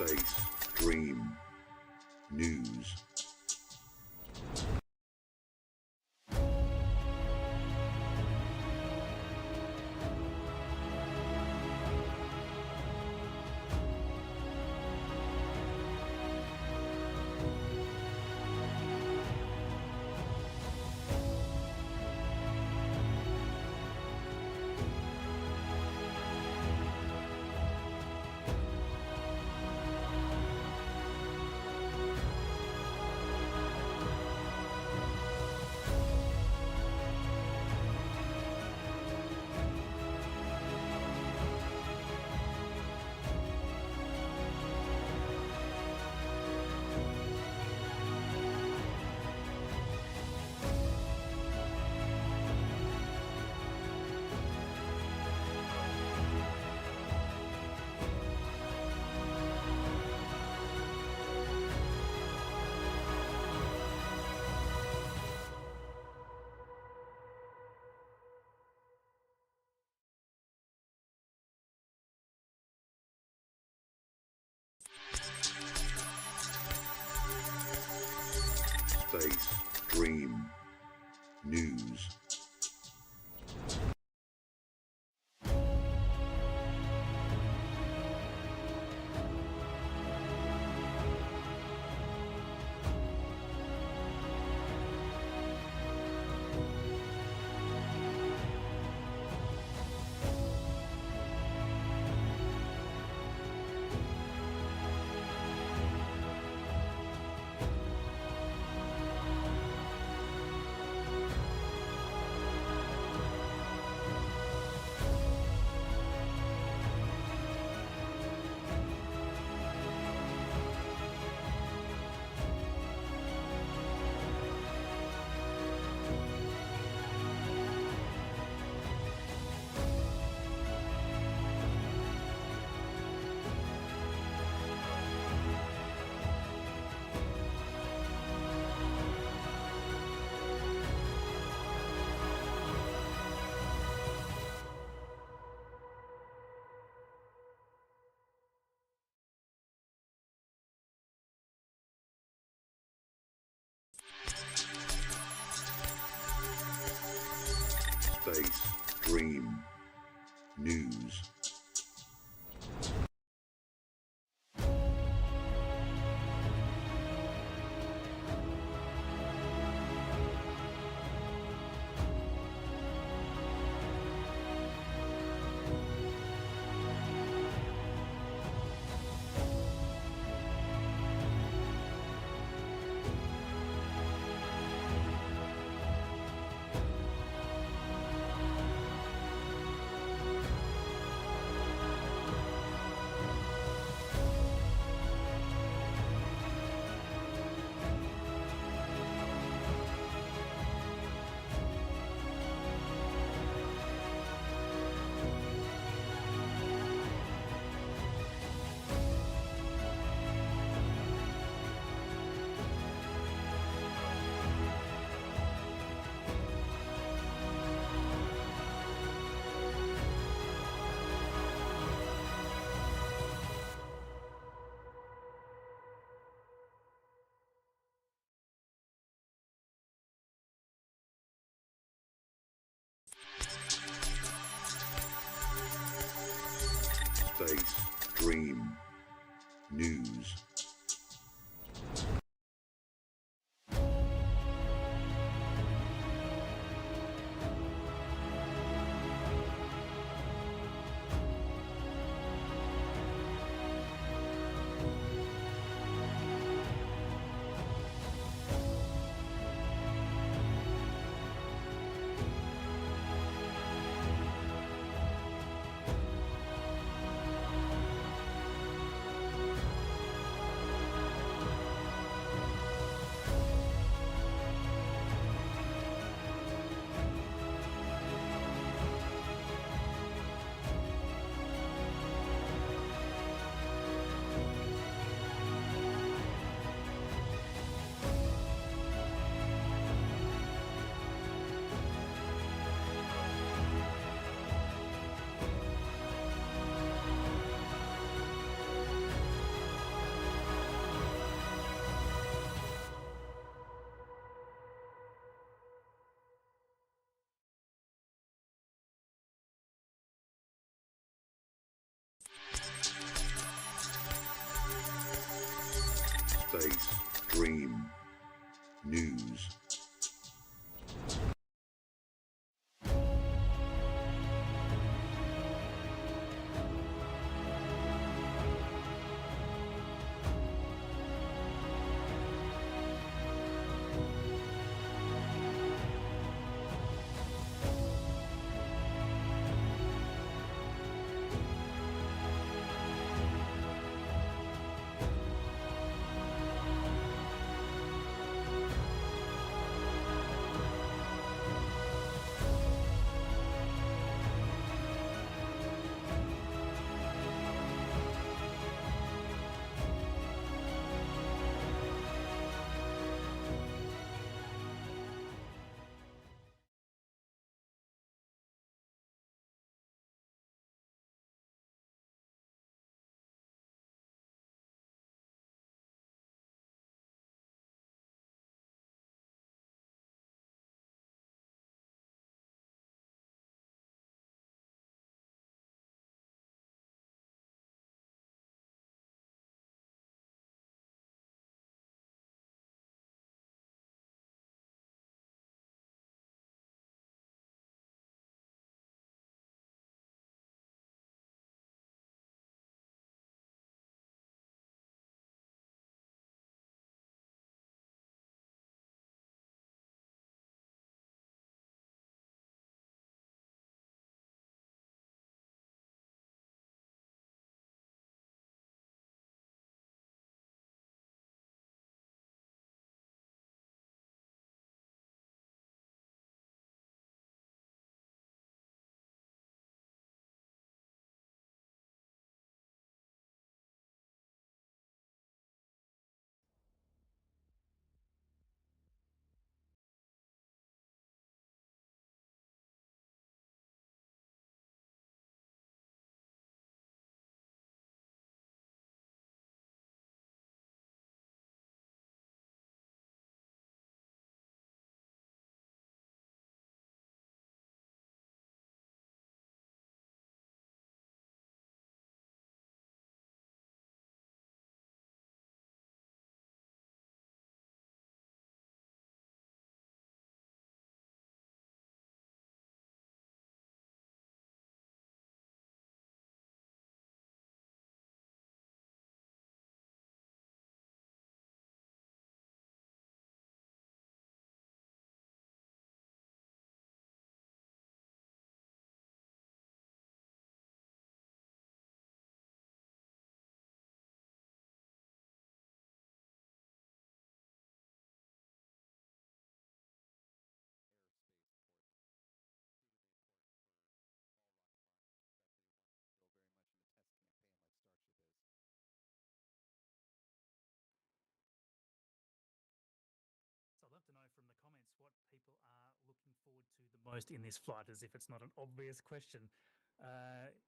Space, dream, news. Space, dream, news. Space, Dream, News. Aerospace port. Exceedingly important for all rocket launches, especially one still very much in a test campaign like Starship is. So I'd love to know from the comments what people are looking forward to the most in this flight, as if it's not an obvious question.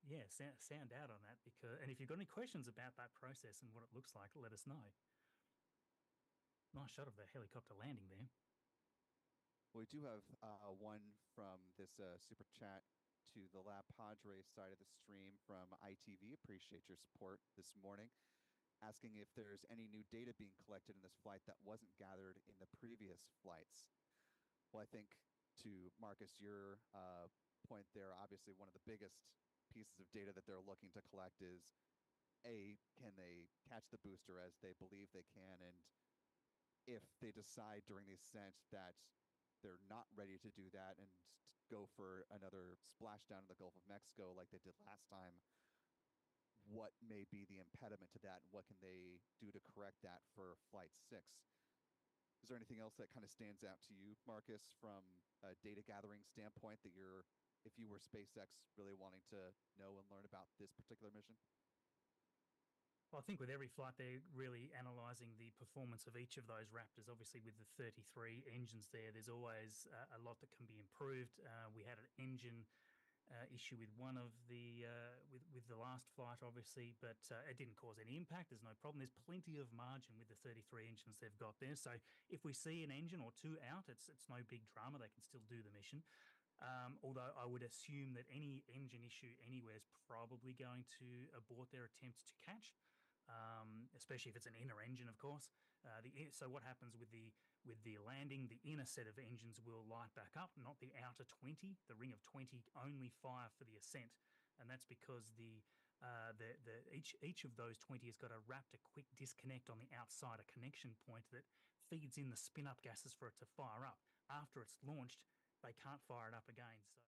Yeah, sound out on that, because, and if you've got any questions about that process and what it looks like, let us know. Nice shot of the helicopter landing there. We do have one from this super chat to the Lab Padre side of the stream from ITV. Appreciate your support this morning. Asking if there's any new data being collected in this flight that wasn't gathered in the previous flights. Well, I think to Marcus, your point there, obviously one of the biggest pieces of data that they're looking to collect is, A, can they catch the booster as they believe they can? And if they decide during the ascent that they're not ready to do that and go for another splashdown in the Gulf of Mexico like they did last time, what may be the impediment to that, and what can they do to correct that for Flight 6? Is there anything else that kind of stands out to you, Marcus, from a data gathering standpoint that you're, if you were SpaceX, really wanting to know and learn about this particular mission? Well, I think with every flight, they're really analysing the performance of each of those Raptors. Obviously, with the 33 engines there, there's always a lot that can be improved. We had an engine issue with one of the with the last flight, obviously, but it didn't cause any impact. There's no problem. There's plenty of margin with the 33 engines they've got there. So if we see an engine or two out, it's no big drama. They can still do the mission. Although I would assume that any engine issue anywhere is probably going to abort their attempts to catch. especially if it's an inner engine, of course. So what happens with the landing? The inner set of engines will light back up, not the outer 20. The ring of 20 only fire for the ascent, and that's because each of those 20 has got a quick disconnect on the outside, a connection point that feeds in the spin-up gases for it to fire up. After it's launched, they can't fire it up again. So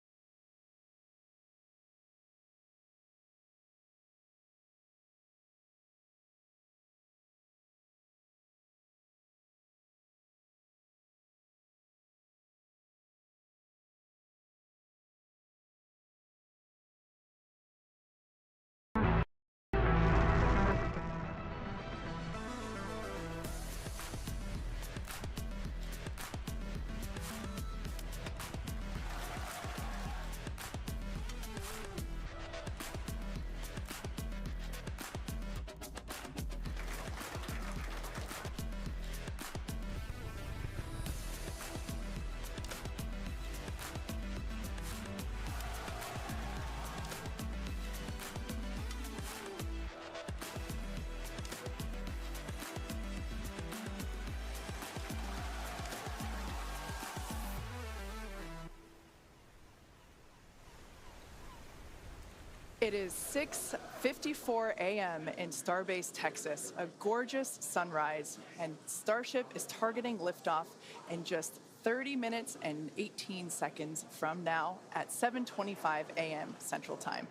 It is 6:54 a.m. in Starbase, Texas, a gorgeous sunrise, and Starship is targeting liftoff in just 30 minutes and 18 seconds from now at 7:25 a.m. Central Time.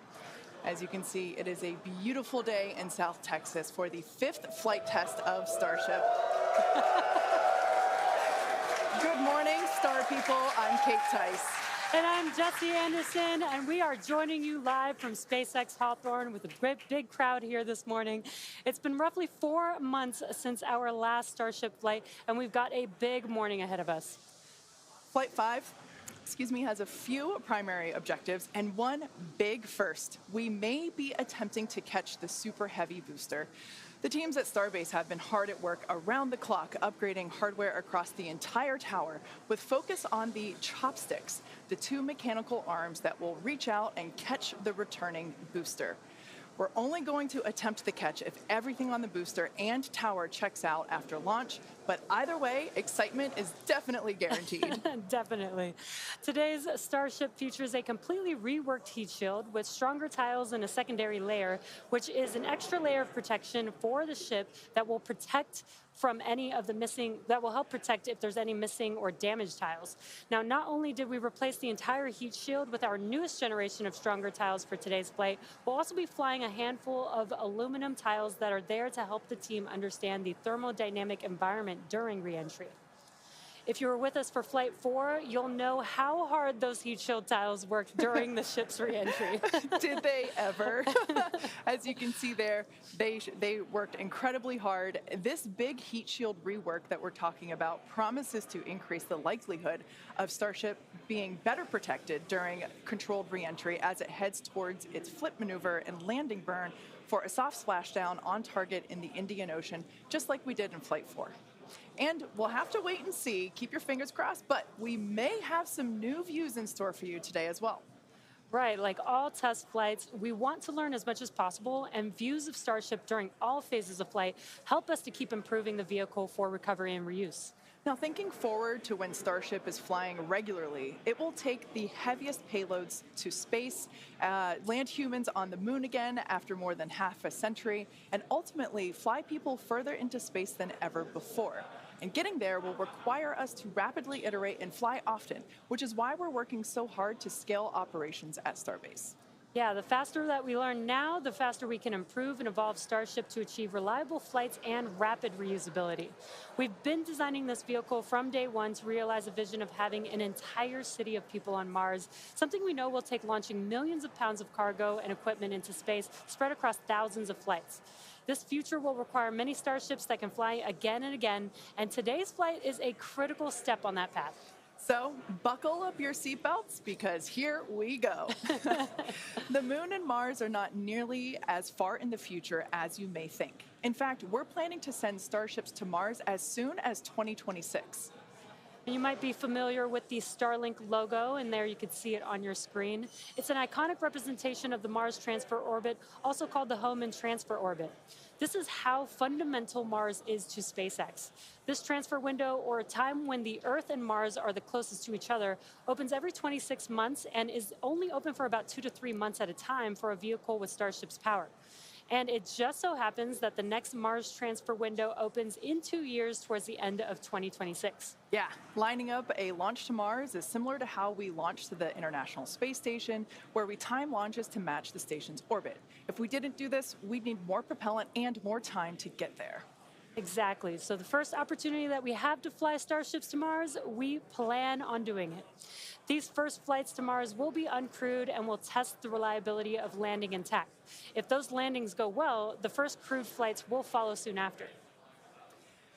As you can see, it is a beautiful day in South Texas for the 5th flight test of Starship. Good morning, Star people. I'm Kate Tice. And I'm Jesse Anderson, and we are joining you live from SpaceX Hawthorne with a great big crowd here this morning. It's been roughly 4 months since our last Starship flight, and we've got a big morning ahead of us. Flight 5, has a few primary objectives and one big first. We may be attempting to catch the Super Heavy booster. The teams at Starbase have been hard at work around the clock upgrading hardware across the entire tower with focus on the chopsticks, the 2 mechanical arms that will reach out and catch the returning booster. We're only going to attempt the catch if everything on the booster and tower checks out after launch, but either way, excitement is definitely guaranteed. Definitely. Today's Starship features a completely reworked heat shield with stronger tiles and a secondary layer, which is an extra layer of protection for the ship that will protect from any of the that will help protect if there's any missing or damaged tiles. Now, not only did we replace the entire heat shield with our newest generation of stronger tiles for today's flight, we'll also be flying a handful of aluminum tiles that are there to help the team understand the thermodynamic environment during re-entry. If you were with us for Flight 4, you'll know how hard those heat shield tiles worked during the ship's re-entry. Did they ever? As you can see there, they worked incredibly hard. This big heat shield rework that we're talking about promises to increase the likelihood of Starship being better protected during controlled re-entry as it heads towards its flip maneuver and landing burn for a soft splashdown on target in the Indian Ocean, just like we did in Flight 4. And we'll have to wait and see, keep your fingers crossed, but we may have some new views in store for you today as well. Right, like all test flights, we want to learn as much as possible, and views of Starship during all phases of flight help us to keep improving the vehicle for recovery and reuse. Now, thinking forward to when Starship is flying regularly, it will take the heaviest payloads to space, land humans on the moon again after more than half a century, and ultimately fly people further into space than ever before. And getting there will require us to rapidly iterate and fly often, which is why we're working so hard to scale operations at Starbase. Yeah, the faster that we learn now, the faster we can improve and evolve Starship to achieve reliable flights and rapid reusability. We've been designing this vehicle from day one to realize a vision of having an entire city of people on Mars, something we know will take launching millions of pounds of cargo and equipment into space spread across thousands of flights. This future will require many Starships that can fly again and again, and today's flight is a critical step on that path. So buckle up your seatbelts because here we go. The moon and Mars are not nearly as far in the future as you may think. In fact, we're planning to send Starships to Mars as soon as 2026. You might be familiar with the Starlink logo, and there you can see it on your screen. It's an iconic representation of the Mars transfer orbit, also called the Hohmann transfer orbit. This is how fundamental Mars is to SpaceX. This transfer window, or a time when the Earth and Mars are the closest to each other, opens every 26 months and is only open for about 2 to 3 months at a time for a vehicle with Starship's power. And it just so happens that the next Mars transfer window opens in 2 years towards the end of 2026. Yeah, lining up a launch to Mars is similar to how we launched to the International Space Station, where we time launches to match the station's orbit. If we didn't do this, we'd need more propellant and more time to get there. Exactly. So the first opportunity that we have to fly Starships to Mars, we plan on doing it. These first flights to Mars will be uncrewed and will test the reliability of landing intact. If those landings go well, the first crewed flights will follow soon after.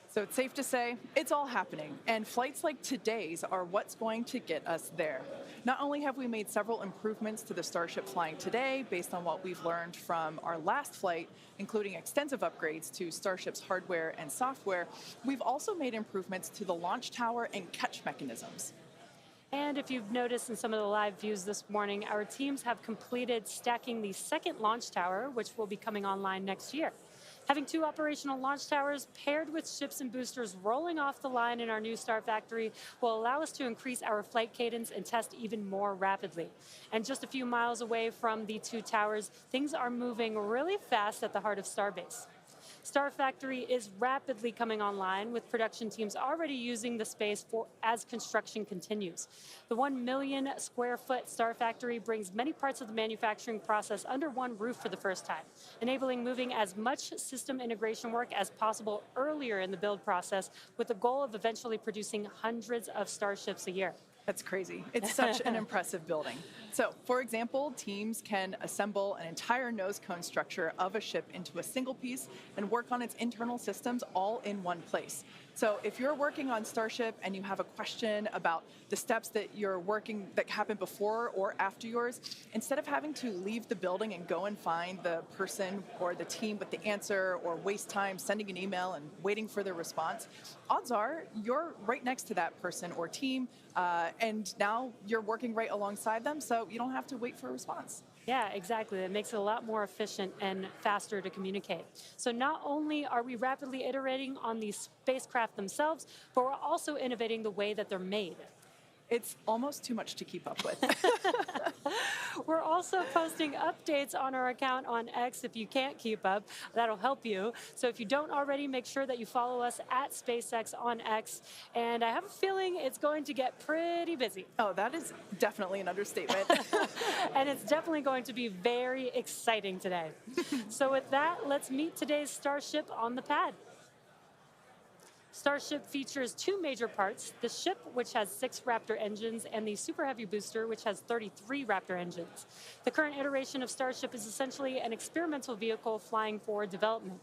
So it's safe to say it's all happening, and flights like today's are what's going to get us there. Not only have we made several improvements to the Starship flying today based on what we've learned from our last flight, including extensive upgrades to Starship's hardware and software, we've also made improvements to the launch tower and catch mechanisms. And if you've noticed in some of the live views this morning, our teams have completed stacking the second launch tower, which will be coming online next year. Having 2 operational launch towers paired with ships and boosters rolling off the line in our new Star Factory will allow us to increase our flight cadence and test even more rapidly. And just a few miles away from the 2 towers, things are moving really fast at the heart of Starbase. Star Factory is rapidly coming online, with production teams already using the space as construction continues. The 1 million square foot Star Factory brings many parts of the manufacturing process under one roof for the first time, enabling moving as much system integration work as possible earlier in the build process, with the goal of eventually producing hundreds of Starships a year. That's crazy. It's such an impressive building. So, for example, teams can assemble an entire nose cone structure of a ship into a single piece and work on its internal systems all in one place. So if you're working on Starship and you have a question about the steps that you're working that happen before or after yours, instead of having to leave the building and go and find the person or the team with the answer, or waste time sending an email and waiting for their response, odds are you're right next to that person or team, and now you're working right alongside them, so you don't have to wait for a response. Yeah, exactly. It makes it a lot more efficient and faster to communicate. So not only are we rapidly iterating on these spacecraft themselves, but we're also innovating the way that they're made. It's almost too much to keep up with. We're also posting updates on our account on X. If you can't keep up, that'll help you. So if you don't already, make sure that you follow us at SpaceX on X. And I have a feeling it's going to get pretty busy. Oh, that is definitely an understatement. And it's definitely going to be very exciting today. So with that, let's meet today's Starship on the pad. Starship features 2 major parts: the ship, which has 6 Raptor engines, and the Super Heavy booster, which has 33 Raptor engines. The current iteration of Starship is essentially an experimental vehicle flying for development.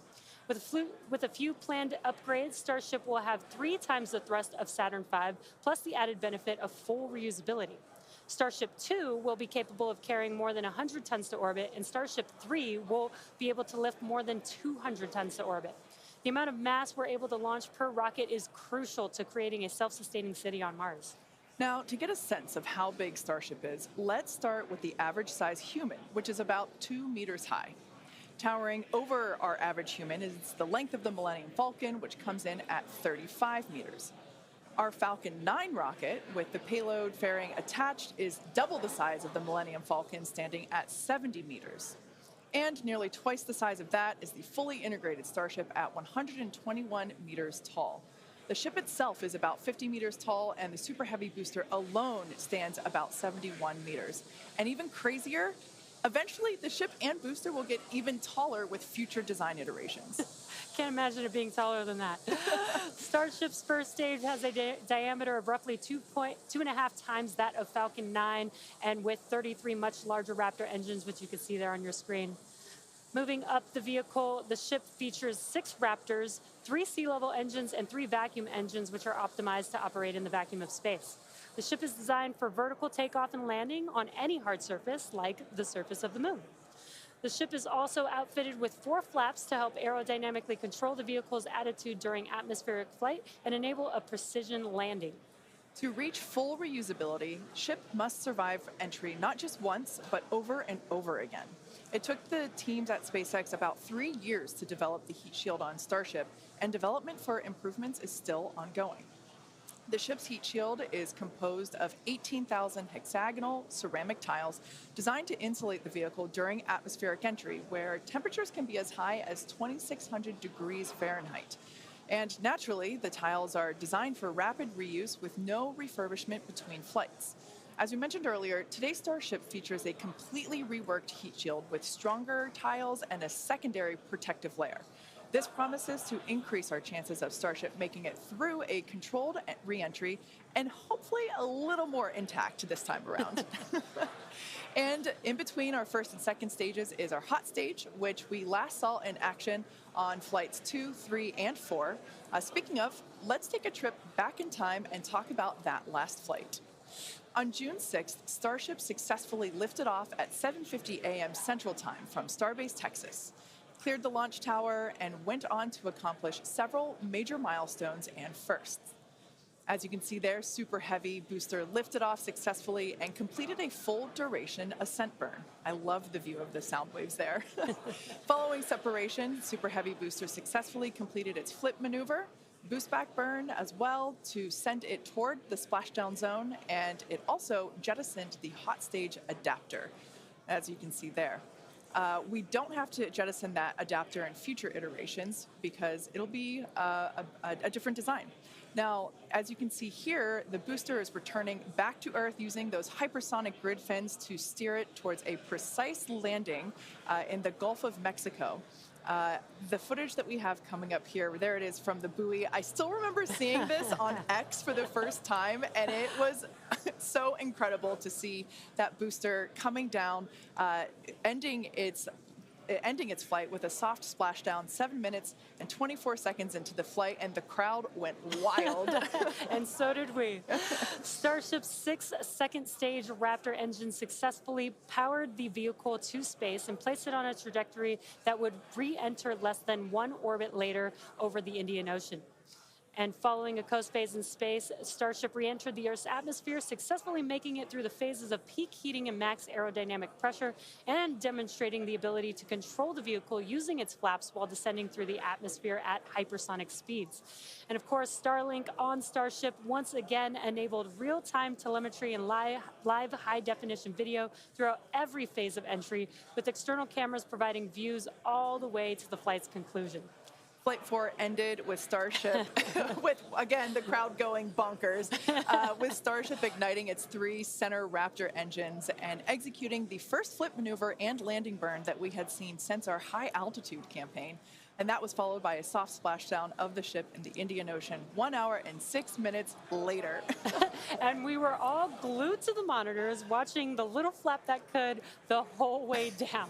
With a few planned upgrades, Starship will have 3 times the thrust of Saturn V, plus the added benefit of full reusability. Starship 2 will be capable of carrying more than 100 tons to orbit, and Starship 3 will be able to lift more than 200 tons to orbit. The amount of mass we're able to launch per rocket is crucial to creating a self-sustaining city on Mars. Now, to get a sense of how big Starship is, let's start with the average size human, which is about 2 meters high. Towering over our average human is the length of the Millennium Falcon, which comes in at 35 meters. Our Falcon 9 rocket, with the payload fairing attached, is double the size of the Millennium Falcon, standing at 70 meters. And nearly twice the size of that is the fully integrated Starship at 121 meters tall. The ship itself is about 50 meters tall, and the Super Heavy booster alone stands about 71 meters. And even crazier, eventually the ship and booster will get even taller with future design iterations. Can't imagine it being taller than that. Starship's first stage has a diameter of roughly 2.5 times that of Falcon 9, and with 33 much larger Raptor engines, which you can see there on your screen. Moving up the vehicle, the ship features 6 Raptors, 3 sea-level engines, and 3 vacuum engines, which are optimized to operate in the vacuum of space. The ship is designed for vertical takeoff and landing on any hard surface, like the surface of the moon. The ship is also outfitted with 4 flaps to help aerodynamically control the vehicle's attitude during atmospheric flight and enable a precision landing. To reach full reusability, ship must survive entry not just once, but over and over again. It took the teams at SpaceX about 3 years to develop the heat shield on Starship, and development for improvements is still ongoing. The ship's heat shield is composed of 18,000 hexagonal ceramic tiles designed to insulate the vehicle during atmospheric entry, where temperatures can be as high as 2,600 degrees Fahrenheit. And naturally, the tiles are designed for rapid reuse with no refurbishment between flights. As we mentioned earlier, today's Starship features a completely reworked heat shield with stronger tiles and a secondary protective layer. This promises to increase our chances of Starship making it through a controlled re-entry and hopefully a little more intact this time around. And in between our first and second stages is our hot stage, which we last saw in action on flights 2, 3, and 4. Speaking of, let's take a trip back in time and talk about that last flight. On June 6th, Starship successfully lifted off at 7:50 a.m. Central Time from Starbase, Texas, cleared the launch tower, and went on to accomplish several major milestones and firsts. As you can see there, Super Heavy booster lifted off successfully and completed a full duration ascent burn. I love the view of the sound waves there. Following separation, Super Heavy booster successfully completed its flip maneuver, boost back burn as well to send it toward the splashdown zone, and it also jettisoned the hot stage adapter, as you can see there. We don't have to jettison that adapter in future iterations because it'll be a different design. Now, as you can see here, the booster is returning back to Earth using those hypersonic grid fins to steer it towards a precise landing in the Gulf of Mexico. The footage that we have coming up here, there it is from the buoy. I still remember seeing this on X for the first time, and it was so incredible to see that booster coming down, ending its flight with a soft splashdown 7 minutes and 24 seconds into the flight, and the crowd went wild. And so did we. Starship's 6 second-stage Raptor engine successfully powered the vehicle to space and placed it on a trajectory that would re-enter less than 1 orbit later over the Indian Ocean. And following a coast phase in space, Starship re-entered the Earth's atmosphere, successfully making it through the phases of peak heating and max aerodynamic pressure, and demonstrating the ability to control the vehicle using its flaps while descending through the atmosphere at hypersonic speeds. And of course, Starlink on Starship once again enabled real-time telemetry and live high-definition video throughout every phase of entry, with external cameras providing views all the way to the flight's conclusion. Flight 4 ended with Starship, with, again, the crowd going bonkers, with Starship igniting its 3 center Raptor engines and executing the first flip maneuver and landing burn that we had seen since our high-altitude campaign. And that was followed by a soft splashdown of the ship in the Indian Ocean 1 hour and 6 minutes later. And we were all glued to the monitors watching the little flap that could the whole way down.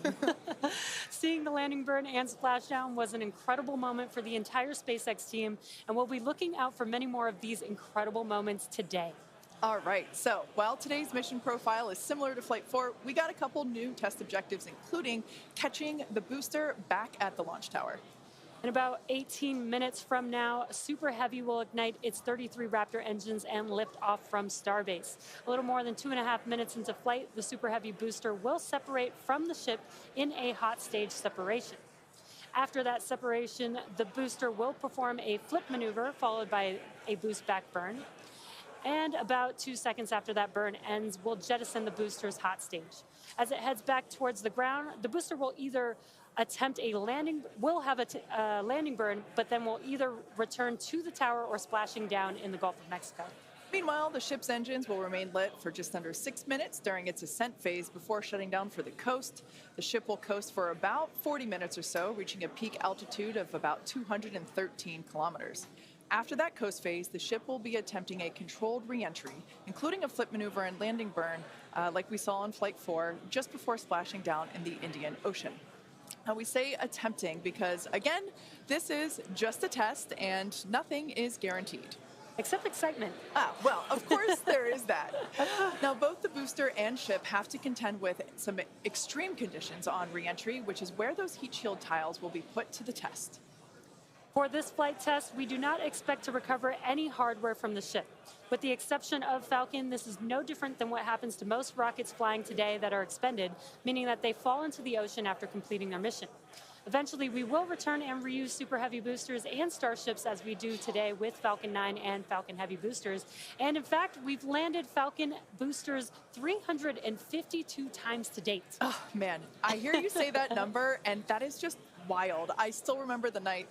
Seeing the landing burn and splashdown was an incredible moment for the entire SpaceX team, and we'll be looking out for many more of these incredible moments today. All right, so while today's mission profile is similar to Flight 4, we got a couple new test objectives, including catching the booster back at the launch tower. In about 18 minutes from now, Super Heavy will ignite its 33 Raptor engines and lift off from Starbase. A little more than 2.5 minutes into flight, the Super Heavy booster will separate from the ship in a hot stage separation. After that separation, the booster will perform a flip maneuver followed by a boost back burn. And about 2 seconds after that burn ends, we'll jettison the booster's hot stage. As it heads back towards the ground, the booster will either attempt a landing, will have a landing burn, but then will either return to the tower or splashing down in the Gulf of Mexico. Meanwhile, the ship's engines will remain lit for just under 6 minutes during its ascent phase before shutting down for the coast. The ship will coast for about 40 minutes or so, reaching a peak altitude of about 213 kilometers. After that coast phase, the ship will be attempting a controlled re-entry, including a flip maneuver and landing burn, like we saw on Flight 4, just before splashing down in the Indian Ocean. Now, we say attempting because, again, this is just a test and nothing is guaranteed. Except excitement. Well, of course there is that. Now, both the booster and ship have to contend with some extreme conditions on re-entry, which is where those heat shield tiles will be put to the test. For this flight test, we do not expect to recover any hardware from the ship. With the exception of Falcon, this is no different than what happens to most rockets flying today that are expended, meaning that they fall into the ocean after completing their mission. Eventually, we will return and reuse Super Heavy boosters and Starships as we do today with Falcon 9 and Falcon Heavy boosters. And in fact, we've landed Falcon boosters 352 times to date. Oh, man, I hear you say that number, and that is just wild. I still remember the night,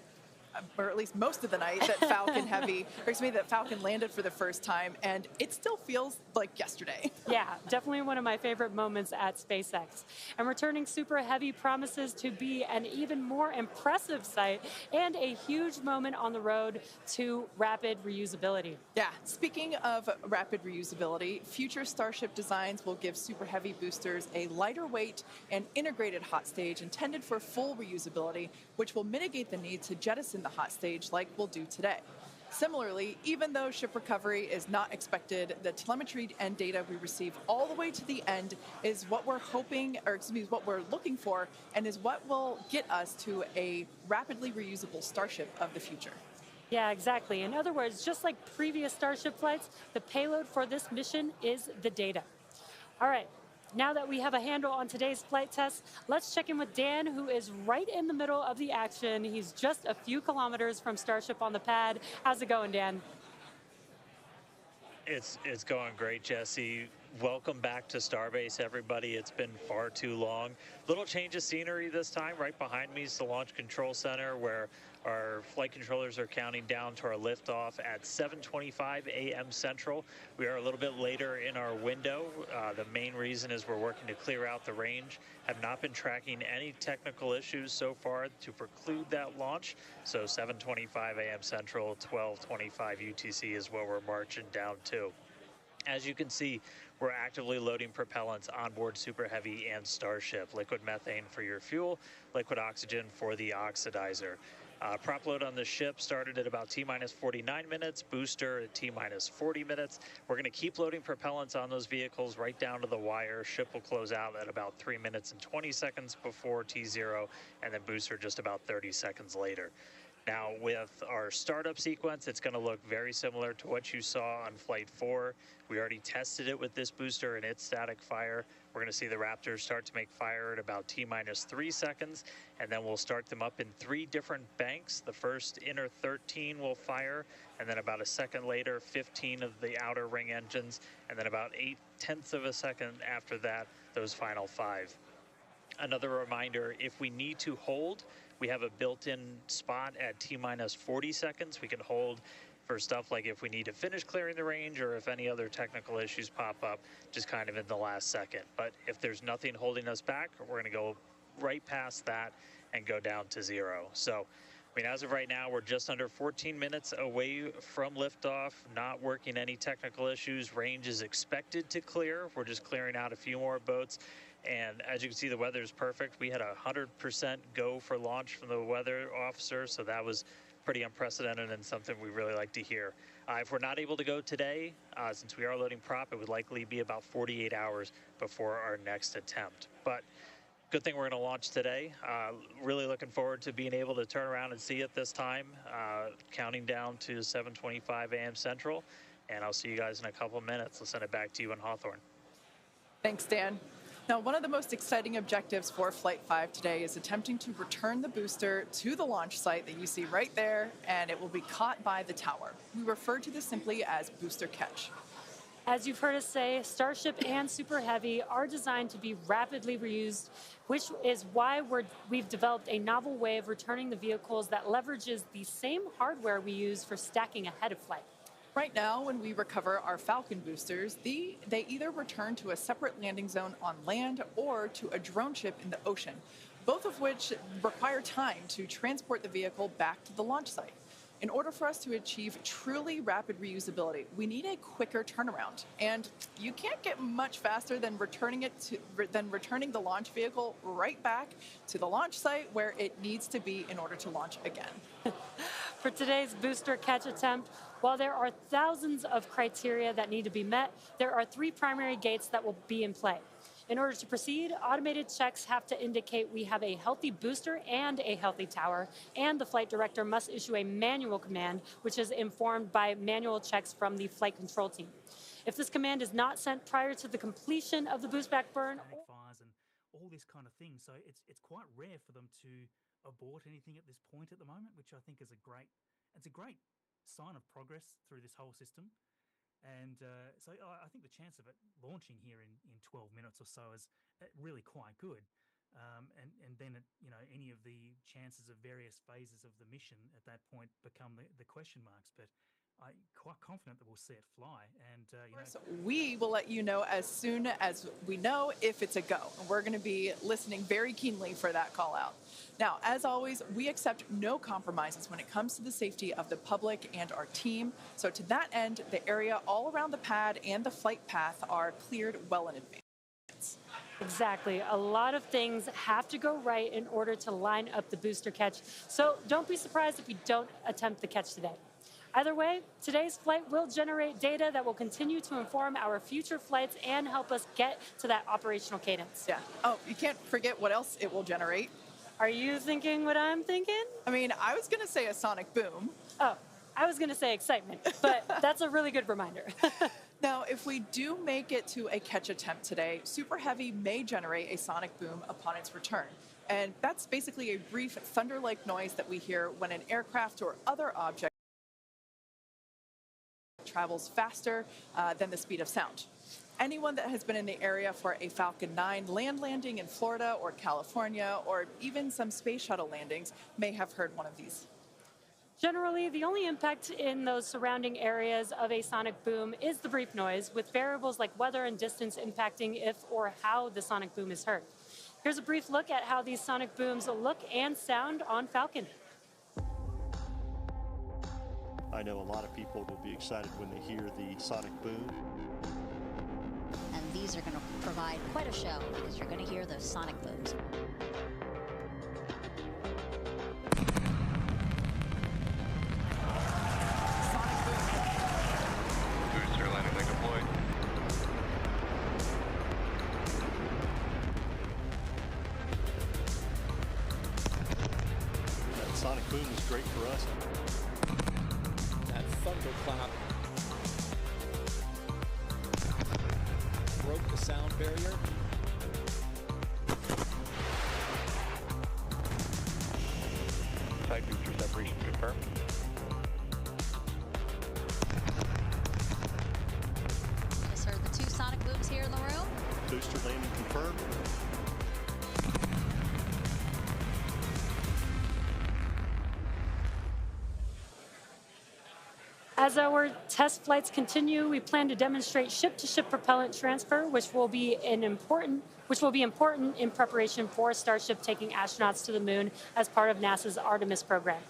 or at least most of the night, that that Falcon landed for the first time, and it still feels like yesterday. Yeah, definitely one of my favorite moments at SpaceX. And returning Super Heavy promises to be an even more impressive sight and a huge moment on the road to rapid reusability. Yeah, speaking of rapid reusability, future Starship designs will give Super Heavy boosters a lighter weight and integrated hot stage intended for full reusability, which will mitigate the need to jettison the hot stage like we'll do today. Similarly, even though ship recovery is not expected, the telemetry and data we receive all the way to the end is what we're what we're looking for, and is what will get us to a rapidly reusable Starship of the future. Yeah, exactly. In other words, just like previous Starship flights, the payload for this mission is the data. All right. Now that we have a handle on today's flight test, let's check in with Dan, who is right in the middle of the action. He's just a few kilometers from Starship on the pad. How's it going, Dan? It's going great, Jesse. Welcome back to Starbase, everybody. It's been far too long. Little change of scenery this time. Right behind me is the Launch Control Center, where our flight controllers are counting down to our liftoff at 7:25 a.m. Central. We are a little bit later in our window. The main reason is we're working to clear out the range. Have not been tracking any technical issues so far to preclude that launch. So 7:25 a.m. Central, 12:25 UTC is what we're marching down to. As you can see, we're actively loading propellants on board Super Heavy and Starship. Liquid methane for your fuel, liquid oxygen for the oxidizer. Prop load on the ship started at about T-minus 49 minutes, booster at T-minus 40 minutes. We're going to keep loading propellants on those vehicles right down to the wire. Ship will close out at about 3 minutes and 20 seconds before T0, and then booster just about 30 seconds later. Now, with our startup sequence, it's going to look very similar to what you saw on Flight 4. We already tested it with this booster and its static fire. We're going to see the Raptors start to make fire at about T-minus 3 seconds, and then we'll start them up in 3 different banks. The first inner 13 will fire, and then about a second later, 15 of the outer ring engines, and then about 0.8 of a second after that, those final 5. Another reminder, if we need to hold, we have a built-in spot at T-minus 40 seconds. We can hold for stuff like if we need to finish clearing the range or if any other technical issues pop up, just kind of in the last second. But if there's nothing holding us back, we're going to go right past that and go down to 0. So, I mean, as of right now, we're just under 14 minutes away from liftoff, not working any technical issues. Range is expected to clear. We're just clearing out a few more boats. And as you can see, the weather is perfect. We had 100% go for launch from the weather officer, so that was pretty unprecedented and something we really like to hear. If we're not able to go today, since we are loading prop, it would likely be about 48 hours before our next attempt. But good thing we're going to launch today. Really looking forward to being able to turn around and see it this time, counting down to 7:25 a.m. Central. And I'll see you guys in a couple minutes. I'll send it back to you in Hawthorne. Thanks, Dan. Now, one of the most exciting objectives for Flight 5 today is attempting to return the booster to the launch site that you see right there, and it will be caught by the tower. We refer to this simply as booster catch. As you've heard us say, Starship and Super Heavy are designed to be rapidly reused, which is why we've developed a novel way of returning the vehicles that leverages the same hardware we use for stacking ahead of flight. Right now, when we recover our Falcon boosters, they either return to a separate landing zone on land or to a drone ship in the ocean, both of which require time to transport the vehicle back to the launch site. In order for us to achieve truly rapid reusability, we need a quicker turnaround, and you can't get much faster than returning the launch vehicle right back to the launch site where it needs to be in order to launch again. For today's booster catch attempt, while there are thousands of criteria that need to be met, there are 3 primary gates that will be in play. In order to proceed, automated checks have to indicate we have a healthy booster and a healthy tower, and the flight director must issue a manual command, which is informed by manual checks from the flight control team. If this command is not sent prior to the completion of the boost back burn, fires and all this kind of thing. So it's quite rare for them to abort anything at this point at the moment, which I think is a great sign of progress through this whole system. And so I think the chance of it launching here in 12 minutes or so is really quite good. And then any of the chances of various phases of the mission at that point become the question marks. But I'm quite confident that we'll see it fly. And we will let you know as soon as we know if it's a go. And we're going to be listening very keenly for that call out. Now, as always, we accept no compromises when it comes to the safety of the public and our team. So to that end, the area all around the pad and the flight path are cleared well in advance. Exactly. A lot of things have to go right in order to line up the booster catch. So don't be surprised if we don't attempt the catch today. Either way, today's flight will generate data that will continue to inform our future flights and help us get to that operational cadence. Yeah. Oh, you can't forget what else it will generate. Are you thinking what I'm thinking? I mean, I was going to say a sonic boom. Oh, I was going to say excitement, but that's a really good reminder. Now, if we do make it to a catch attempt today, Super Heavy may generate a sonic boom upon its return. And that's basically a brief thunder-like noise that we hear when an aircraft or other object travels faster than the speed of sound. Anyone that has been in the area for a Falcon 9 land landing in Florida or California, or even some space shuttle landings, may have heard one of these. Generally, the only impact in those surrounding areas of a sonic boom is the brief noise, with variables like weather and distance impacting if or how the sonic boom is heard. Here's a brief look at how these sonic booms look and sound on Falcon. I know a lot of people will be excited when they hear the sonic boom. And these are going to provide quite a show because you're going to hear those sonic booms. Booster landing leg deployed. That sonic boom is great for us. That thunderclap broke the sound barrier. Side booster separation confirmed. Just heard the two sonic booms here in the room. Booster landing confirmed. As our test flights continue, we plan to demonstrate ship-to-ship propellant transfer, which will be important in preparation for Starship taking astronauts to the moon as part of NASA's Artemis program.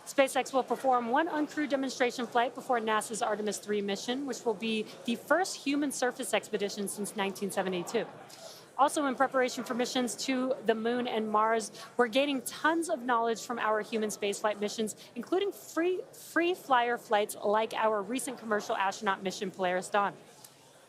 SpaceX will perform one uncrewed demonstration flight before NASA's Artemis 3 mission, which will be the first human surface expedition since 1972. Also in preparation for missions to the moon and Mars, we're gaining tons of knowledge from our human spaceflight missions, including free flyer flights like our recent commercial astronaut mission Polaris Dawn.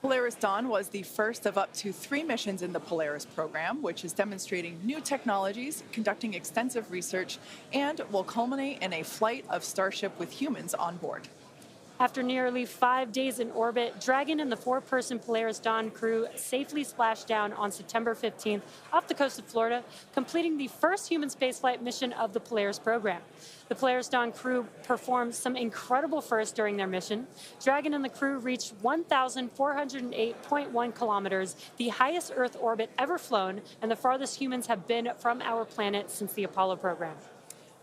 Polaris Dawn was the first of up to 3 missions in the Polaris program, which is demonstrating new technologies, conducting extensive research, and will culminate in a flight of Starship with humans on board. After nearly 5 days in orbit, Dragon and the 4-person Polaris Dawn crew safely splashed down on September 15th off the coast of Florida, completing the first human spaceflight mission of the Polaris program. The Polaris Dawn crew performed some incredible firsts during their mission. Dragon and the crew reached 1,408.1 kilometers, the highest Earth orbit ever flown, and the farthest humans have been from our planet since the Apollo program.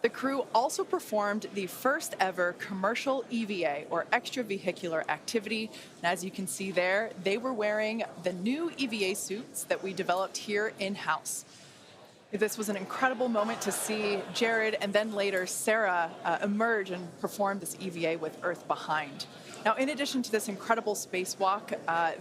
The crew also performed the first ever commercial EVA, or extravehicular activity. And as you can see there, they were wearing the new EVA suits that we developed here in-house. This was an incredible moment to see Jared and then later Sarah emerge and perform this EVA with Earth behind. Now, in addition to this incredible spacewalk,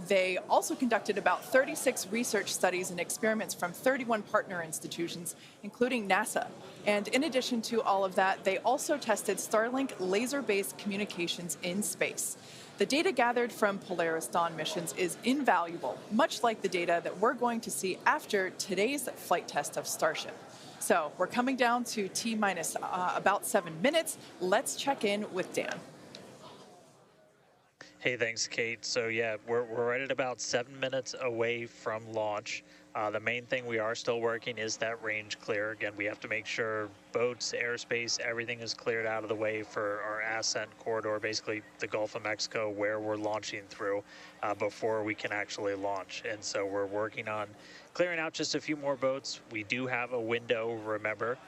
they also conducted about 36 research studies and experiments from 31 partner institutions, including NASA. And in addition to all of that, they also tested Starlink laser-based communications in space. The data gathered from Polaris Dawn missions is invaluable, much like the data that we're going to see after today's flight test of Starship. So we're coming down to T-minus about 7 minutes. Let's check in with Dan. Hey, thanks, Kate. So yeah, we're right at about 7 minutes away from launch. The main thing we are still working is that range clear. Again, we have to make sure boats, airspace, everything is cleared out of the way for our ascent corridor, basically the Gulf of Mexico, where we're launching through before we can actually launch. And so we're working on clearing out just a few more boats. We do have a window, remember.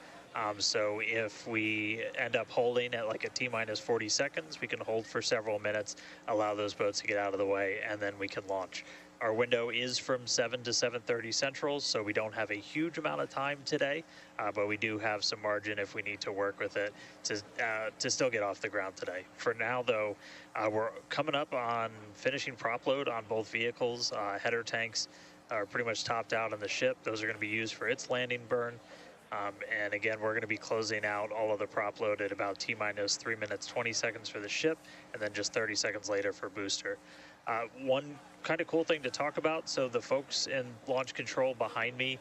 So if we end up holding at like a T-minus 40 seconds, we can hold for several minutes, allow those boats to get out of the way, and then we can launch. Our window is from 7 to 7:30 Central, so we don't have a huge amount of time today, but we do have some margin if we need to work with it to still get off the ground today. For now, though, we're coming up on finishing prop load on both vehicles. Header tanks are pretty much topped out on the ship. Those are going to be used for its landing burn. And again, we're going to be closing out all of the prop load at about T-minus 3 minutes, 20 seconds for the ship, and then just 30 seconds later for booster. One kind of cool thing to talk about, so the folks in launch control behind me,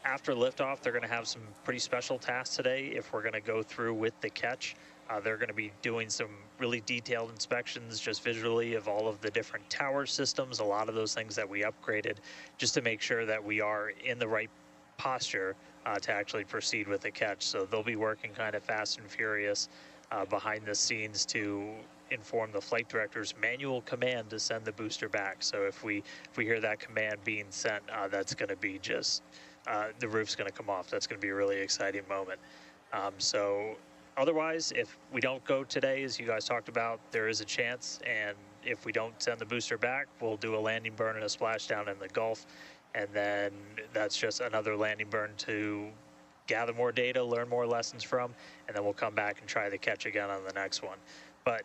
after liftoff, they're going to have some pretty special tasks today if we're going to go through with the catch. They're going to be doing some really detailed inspections just visually of all of the different tower systems, a lot of those things that we upgraded, just to make sure that we are in the right posture to actually proceed with the catch. So they'll be working kind of fast and furious behind the scenes to inform the flight director's manual command to send the booster back. So if we hear that command being sent, that's going to be just the roof's going to come off. That's going to be a really exciting moment. So otherwise, if we don't go today, as you guys talked about, there is a chance, and if we don't send the booster back, we'll do a landing burn and a splashdown in the Gulf, and then that's just another landing burn to gather more data, learn more lessons from, and then we'll come back and try the catch again on the next one. But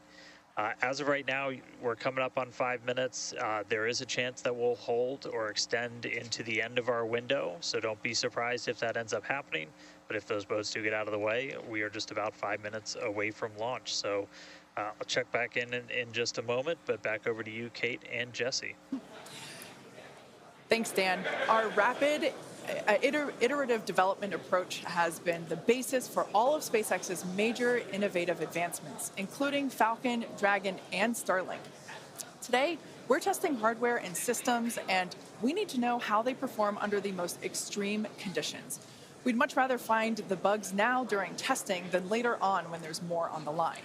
as of right now, we're coming up on 5 minutes. There is a chance that we'll hold or extend into the end of our window, so don't be surprised if that ends up happening. But if those boats do get out of the way, we are just about 5 minutes away from launch. So I'll check back in just a moment, but back over to you, Kate and Jesse. Thanks, Dan. Our rapid iterative development approach has been the basis for all of SpaceX's major innovative advancements, including Falcon, Dragon, and Starlink. Today, we're testing hardware and systems, and we need to know how they perform under the most extreme conditions. We'd much rather find the bugs now during testing than later on when there's more on the line.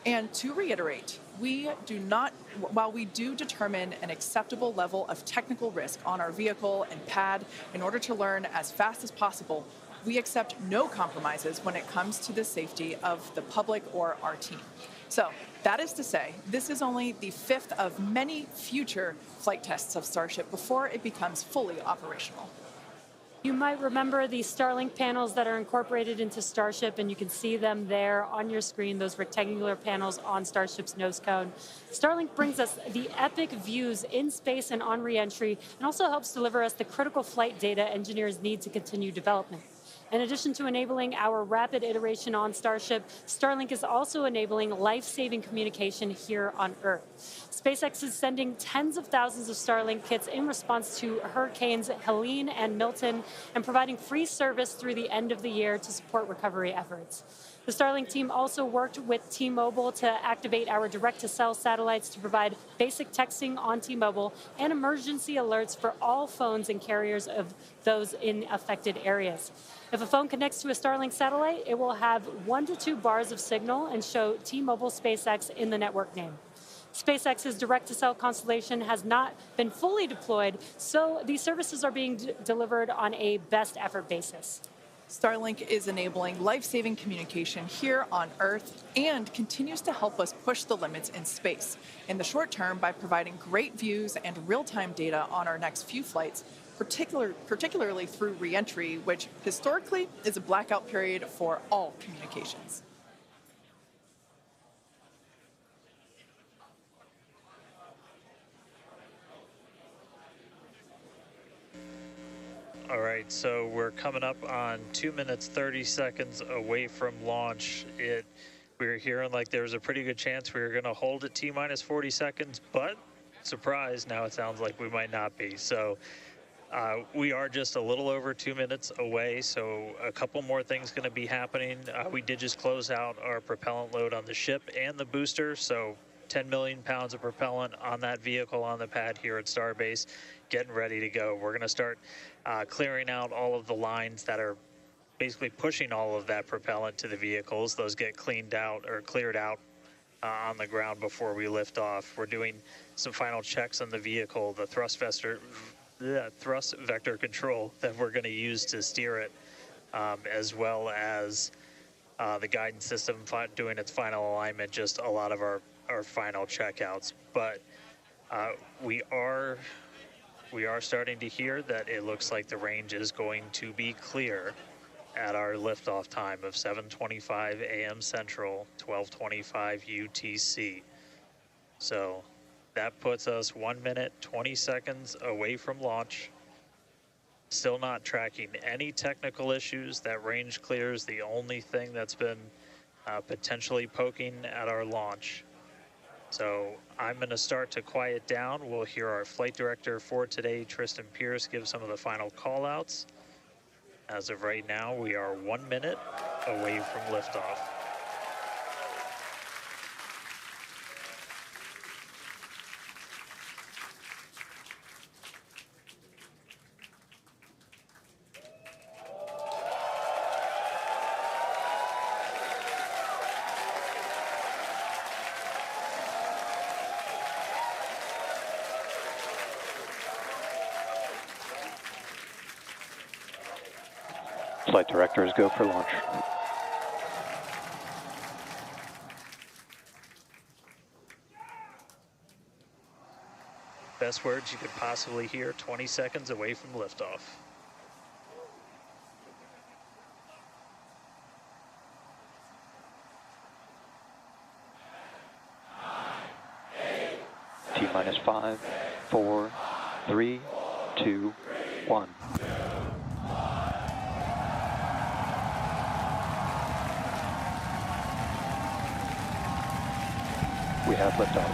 And to reiterate, while we do determine an acceptable level of technical risk on our vehicle and pad in order to learn as fast as possible, we accept no compromises when it comes to the safety of the public or our team. So that is to say, this is only the 5th of many future flight tests of Starship before it becomes fully operational. You might remember the Starlink panels that are incorporated into Starship, and you can see them there on your screen, those rectangular panels on Starship's nose cone. Starlink brings us the epic views in space and on re-entry, and also helps deliver us the critical flight data engineers need to continue development. In addition to enabling our rapid iteration on Starship, Starlink is also enabling life-saving communication here on Earth. SpaceX is sending tens of thousands of Starlink kits in response to Hurricanes Helene and Milton, and providing free service through the end of the year to support recovery efforts. The Starlink team also worked with T-Mobile to activate our direct-to-cell satellites to provide basic texting on T-Mobile and emergency alerts for all phones and carriers of those in affected areas. If a phone connects to a Starlink satellite, it will have 1 to 2 bars of signal and show T-Mobile SpaceX in the network name. SpaceX's direct-to-cell constellation has not been fully deployed, so these services are being delivered on a best-effort basis. Starlink is enabling life-saving communication here on Earth and continues to help us push the limits in space. In the short term, by providing great views and real-time data on our next few flights, particularly through re-entry, which historically is a blackout period for all communications. All right, so we're coming up on 2 minutes, 30 seconds away from launch. We were hearing like there was a pretty good chance we were going to hold at T-minus 40 seconds, but surprise, now it sounds like we might not be. So we are just a little over 2 minutes away, so a couple more things going to be happening. We did just close out our propellant load on the ship and the booster, so 10 million pounds of propellant on that vehicle on the pad here at Starbase, getting ready to go. We're going to start clearing out all of the lines that are basically pushing all of that propellant to the vehicles. Those get cleaned out or cleared out on the ground before we lift off. We're doing some final checks on the vehicle, the thrust vector control that we're going to use to steer it, as well as the guidance system doing its final alignment, just a lot of our final checkouts. But we are starting to hear that it looks like the range is going to be clear at our liftoff time of 7:25 a.m. Central, 12:25 UTC. So that puts us 1 minute, 20 seconds away from launch. Still not tracking any technical issues. That range clear is the only thing that's been potentially poking at our launch. So I'm going to start to quiet down. We'll hear our flight director for today, Tristan Pierce, give some of the final call outs. As of right now, we are 1 minute away from liftoff. Flight directors go for launch. Best words you could possibly hear, 20 seconds away from liftoff. T-minus 5, 4, 3, 2, 1. We have liftoff.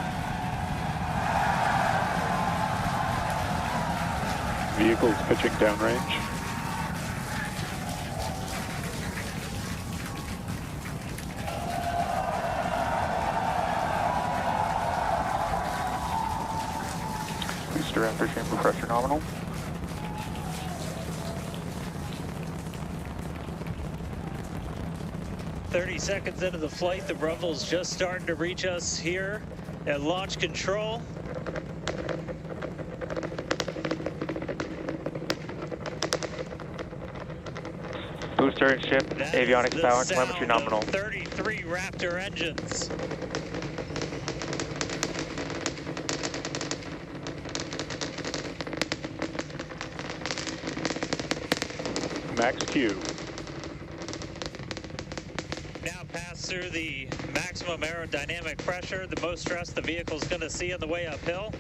Vehicles pitching downrange. Booster after chamber pressure nominal. "30 seconds into the flight, the rumble's just starting to reach us here at launch control. Booster and ship, avionics power, telemetry nominal. 33 Raptor engines. Max Q. Now pass through the maximum aerodynamic pressure, the most stress the vehicle's going to see on the way uphill.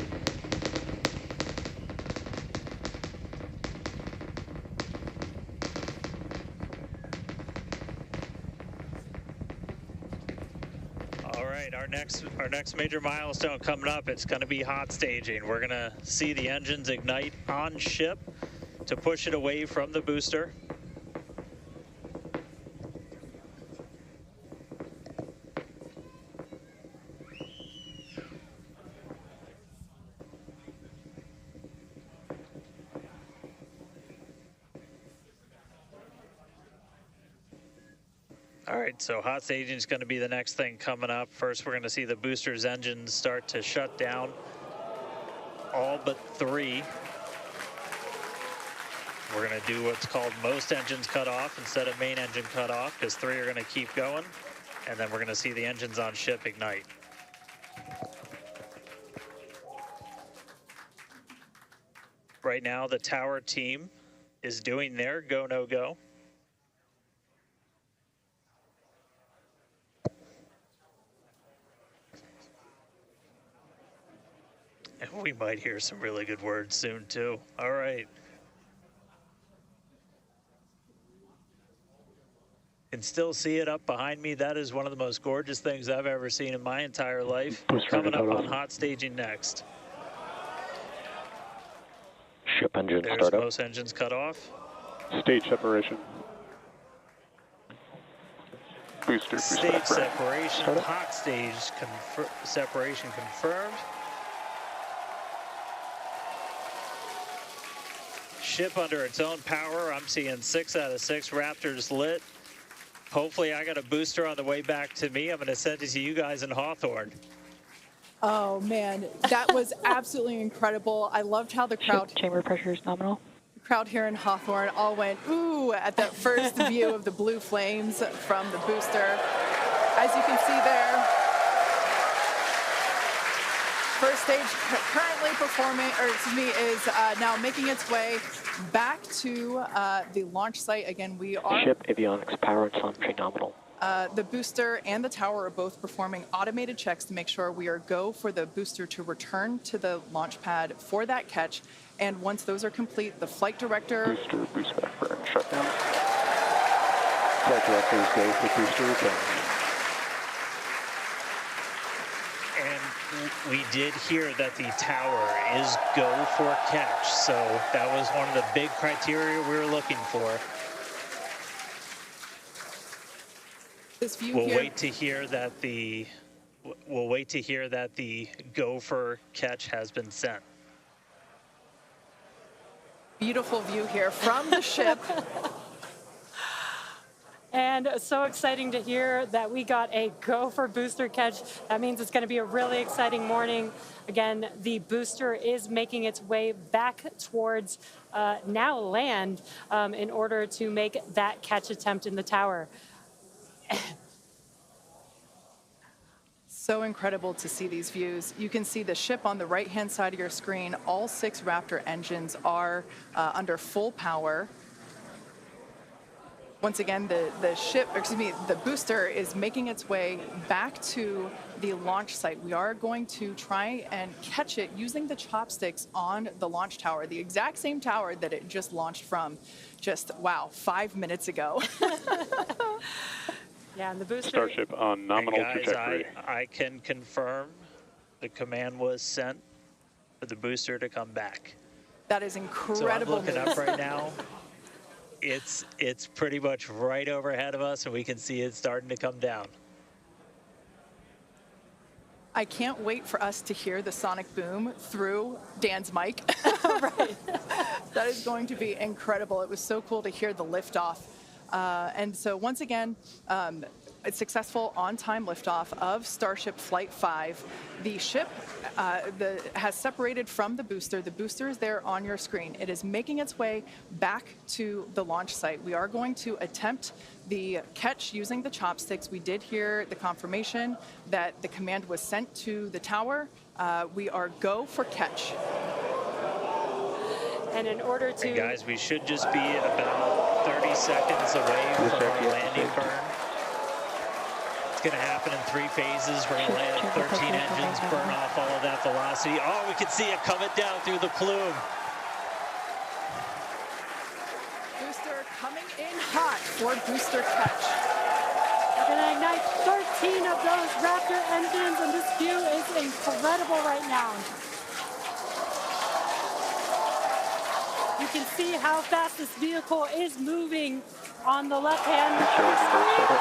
All right, our next major milestone coming up, it's going to be hot staging. We're going to see the engines ignite on ship to push it away from the booster. All right, so hot staging is going to be the next thing coming up. First, we're going to see the booster's engines start to shut down, all but 3. We're going to do what's called most engines cut off instead of main engine cut off, because 3 are going to keep going, and then we're going to see the engines on ship ignite. Right now, the tower team is doing their go, no go. And we might hear some really good words soon, too. All right. can still see it up behind me. That is one of the most gorgeous things I've ever seen in my entire life. Booster Coming up engine on off. hot staging next. Ship engine There's startup. most engines cut off. Stage separation. Booster Stage separation, Startup. hot stage separation confirmed. Ship under its own power. I'm seeing 6 out of 6 Raptors lit. Hopefully I got a booster on the way back to me. I'm going to send it to you guys in Hawthorne. Oh man, that was absolutely incredible. I loved how the crowd Chamber pressure is nominal. crowd here in Hawthorne all went ooh at that first view of the blue flames from the booster. As you can see there, first stage currently performing, or excuse me, is now making its way back to the launch site. Again, we are... Ship avionics power and telemetry nominal. The booster and the tower are both performing automated checks to make sure we are go for the booster to return to the launch pad for that catch. And once those are complete, the flight director... Booster, boost back burn, shutdown. Flight directors go for booster return. And we did hear that the tower is go for catch. So that was one of the big criteria we were looking for. This view We'll here... wait to hear that the go for catch has been sent. Beautiful view here from the ship. And so exciting to hear that we got a go for booster catch. That means it's going to be a really exciting morning. Again, the booster is making its way back towards now land in order to make that catch attempt in the tower. So incredible to see these views. You can see the ship on the right-hand side of your screen. All 6 Raptor engines are under full power. Once again, the booster is making its way back to the launch site. We are going to try and catch it using the chopsticks on the launch tower, the exact same tower that it just launched from just, wow, 5 minutes ago. Yeah, and the booster... Starship on nominal Guys, trajectory. I can confirm the command was sent for the booster to come back. That is incredible. So I'm looking news. up right now. It's pretty much right overhead of us, and we can see it starting to come down. I can't wait for us to hear the sonic boom through Dan's mic. Right. That is going to be incredible. It was so cool to hear the liftoff. And so once again, it's successful on-time liftoff of Starship Flight 5. The ship has separated from the booster. The booster is there on your screen. It is making its way back to the launch site. We are going to attempt the catch using the chopsticks. We did hear the confirmation that the command was sent to the tower. We are go for catch. And in order to... And guys, we should just be about 30 seconds away from our landing burn. It's going to happen in 3 phases. We're going to land 13 engines, burn off all of that velocity. Oh, we can see it coming down through the plume. Booster coming in hot for booster catch. We're going to ignite 13 of those Raptor engines, and this view is incredible right now. You can see how fast this vehicle is moving on the left-hand screen.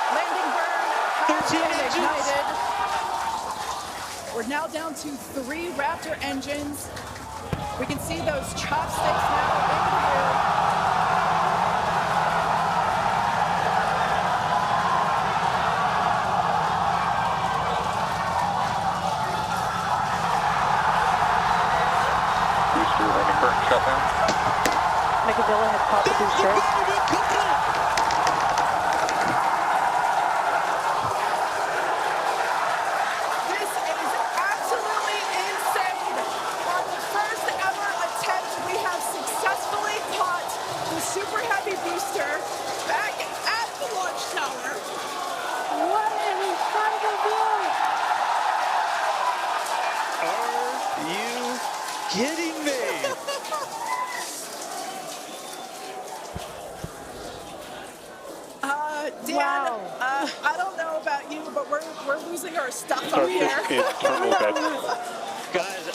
Landing burn has been ignited. We're now down to 3 Raptor engines. We can see those chopsticks now in view. Shutdown. Megadilla has caught the booster. This is absolutely insane. On the first ever attempt, we have successfully caught the Super Heavy booster back at the launch tower. What an incredible view! Are you kidding me? we're losing our stuff up here. Guys,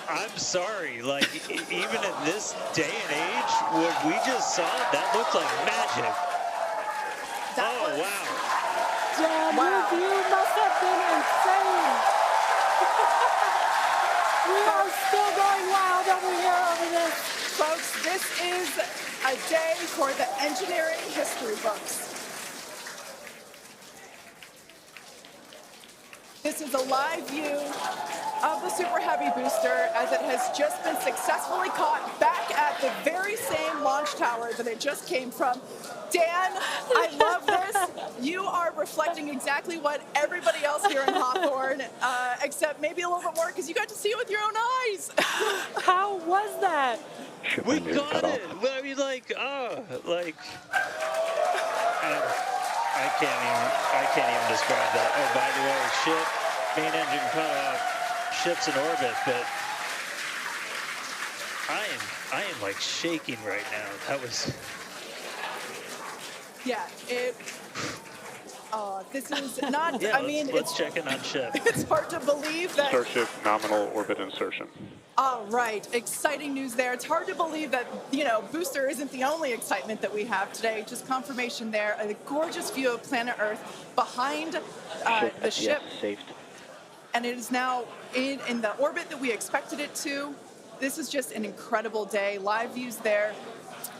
I'm sorry. Like, even in this day and age, what we just saw, that looked like magic. Wow. Damn, your view must have been insane. We are still going wild over here over this. Folks, this is a day for the engineering history books. This is a live view of the Super Heavy booster as it has just been successfully caught back at the very same launch tower that it just came from. Dan, I love this. You are reflecting exactly what everybody else here in Hawthorne, except maybe a little bit more because you got to see it with your own eyes. How was that? We got it. Well, I mean, I can't even describe that. Oh, by the way, main engine cut off, ship's in orbit, but I am like shaking right now. That was. Yeah, this is not, yeah, I mean, let's check in on ship. It's hard to believe that. Starship nominal orbit insertion. All right, exciting news there. It's hard to believe that, booster isn't the only excitement that we have today. Just confirmation there, a gorgeous view of planet Earth behind the ship. Saved. And it is now in the orbit that we expected it to. This is just an incredible day. Live views there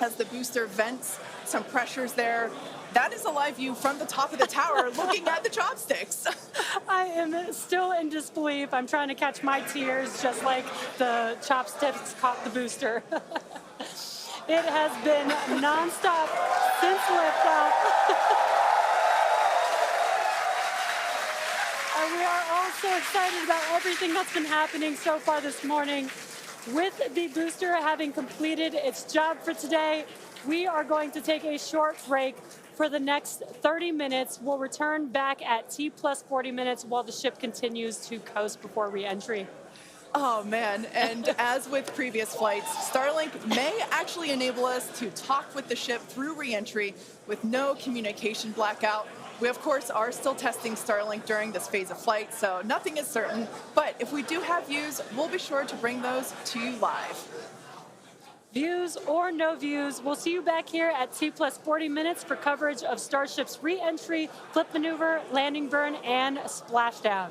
as the booster vents, some pressures there. That is a live view from the top of the tower looking at the chopsticks. I am still in disbelief. I'm trying to catch my tears just like the chopsticks caught the booster. It has been nonstop since liftoff. And we are all so excited about everything that's been happening so far this morning. With the booster having completed its job for today, we are going to take a short break for the next 30 minutes. We'll return back at T+40 minutes while the ship continues to coast before re-entry. Oh, man. And as with previous flights, Starlink may actually enable us to talk with the ship through re-entry with no communication blackout. We, of course, are still testing Starlink during this phase of flight, so nothing is certain. But if we do have views, we'll be sure to bring those to you live. Views or no views, we'll see you back here at T+40 minutes for coverage of Starship's re-entry, flip maneuver, landing burn, and splashdown.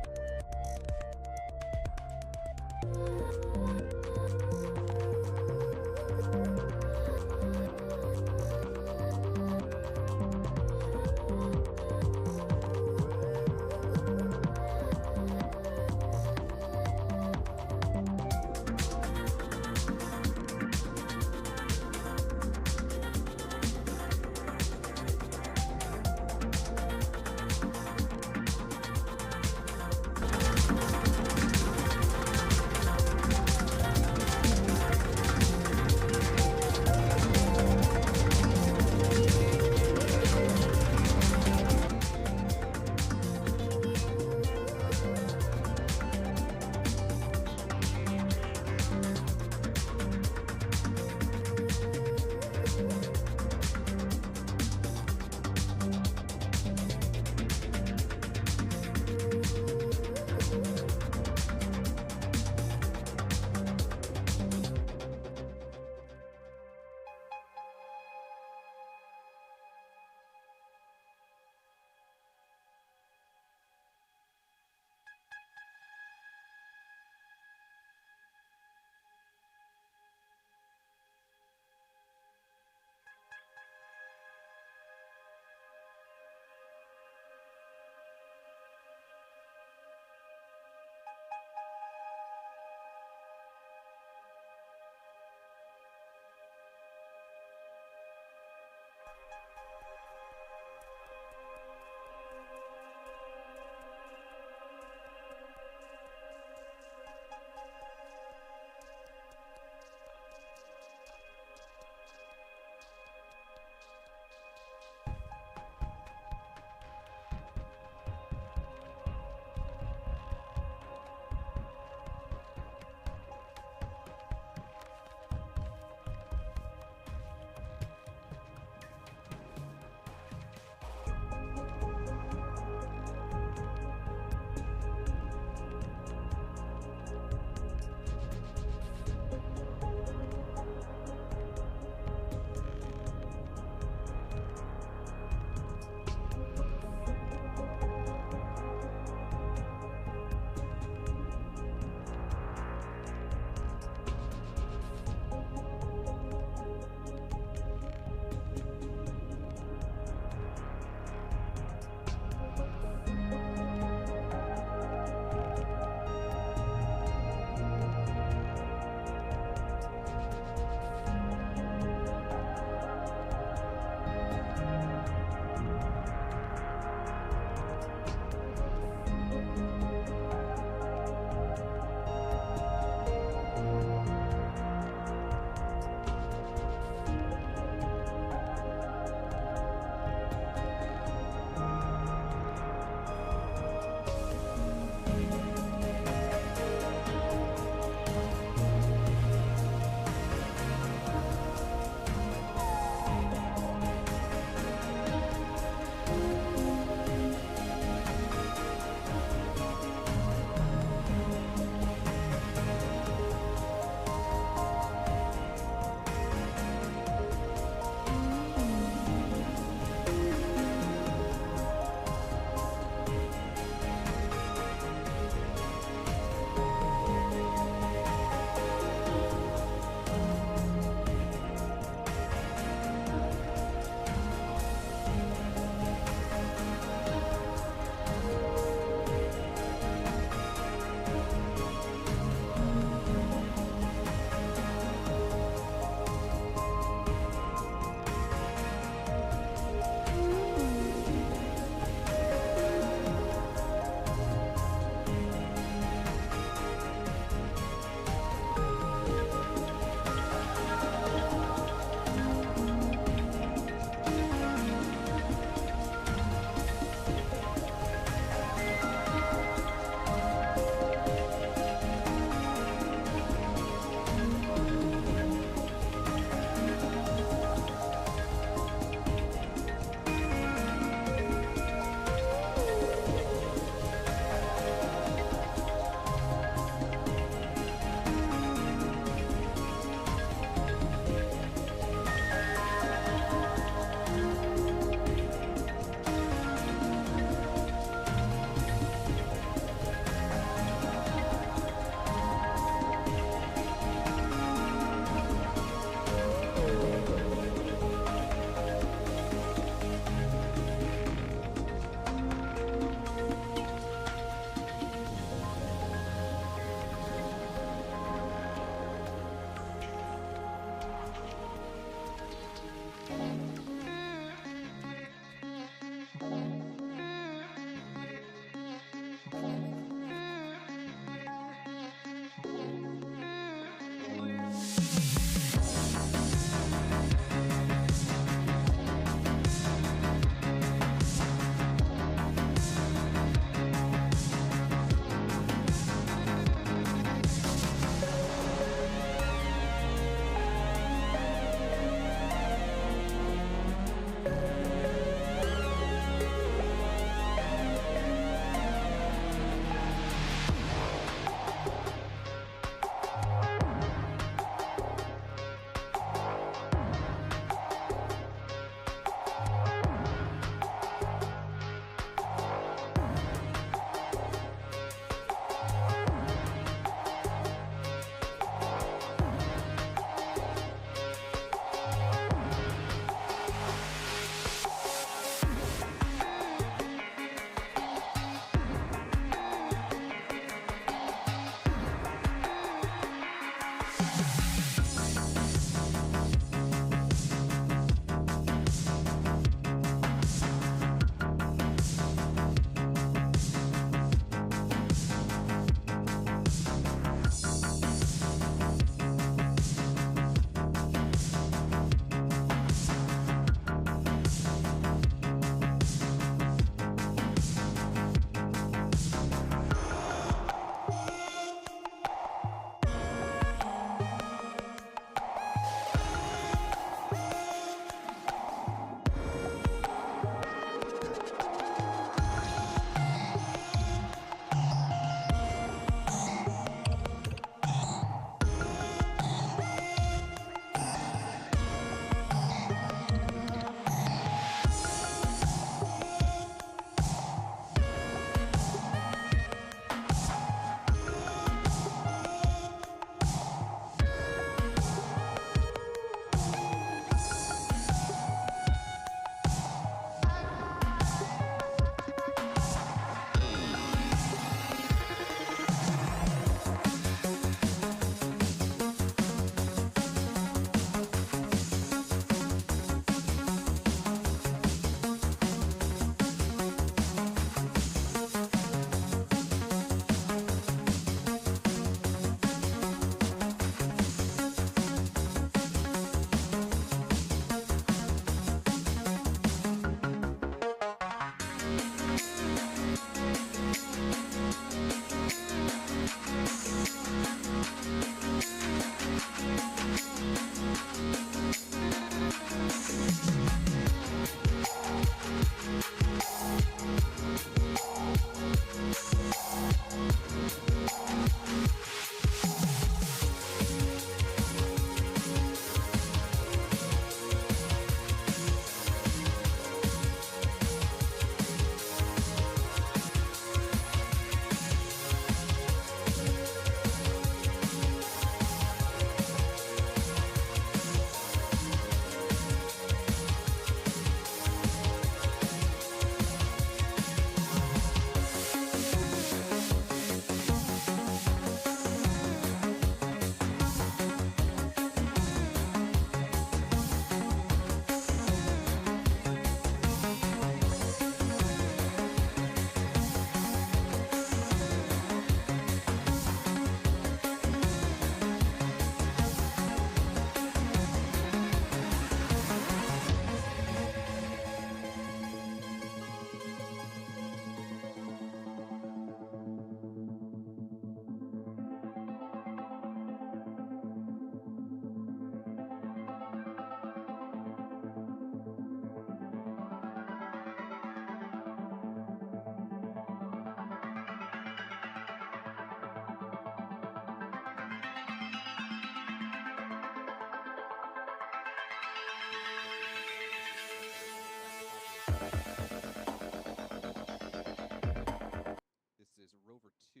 This is Rover 2.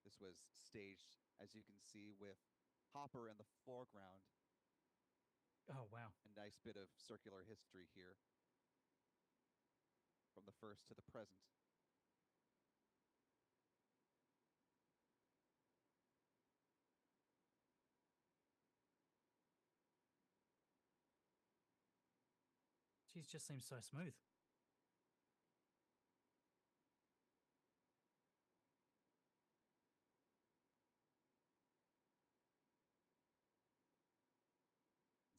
This was staged, as you can see, with Hopper in the foreground. Oh, wow. A nice bit of circular history here from the first to the present. Geez, just seems so smooth.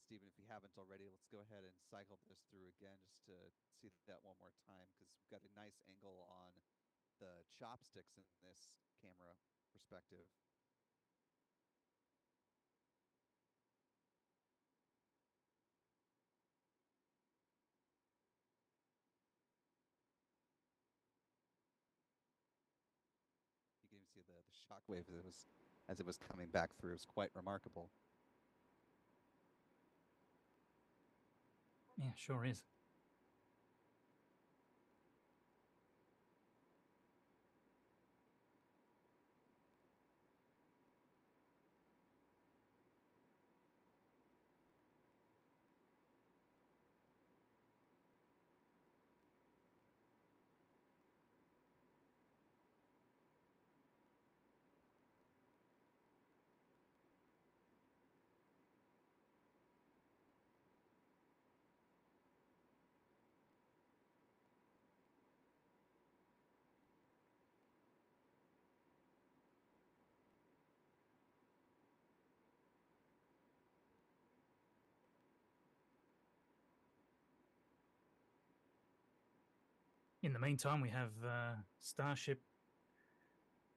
Stephen, if you haven't already, let's go ahead and cycle this through again just to see that one more time, because we've got a nice angle on the chopsticks in this camera perspective. You can even see the shockwave as it was coming back through. It was quite remarkable. Yeah, sure is. In the meantime, we have Starship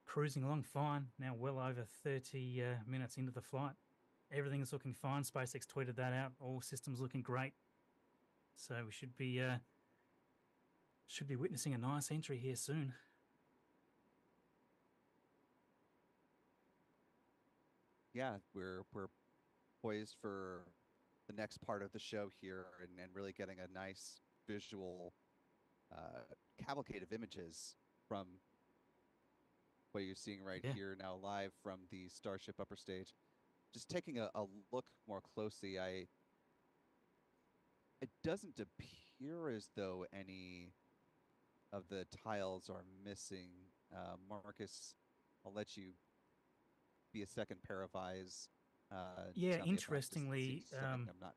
cruising along fine, now well over 30 minutes into the flight. Everything's looking fine. SpaceX tweeted that out. All systems looking great. So we should be witnessing a nice entry here soon. Yeah, we're poised for the next part of the show here, and really getting a nice visual cavalcade of images from what you're seeing right here now live from the Starship upper stage. Just taking a look more closely, it doesn't appear as though any of the tiles are missing. Marcus, I'll let you be a second pair of eyes. Yeah, tell me if I just see something I'm not.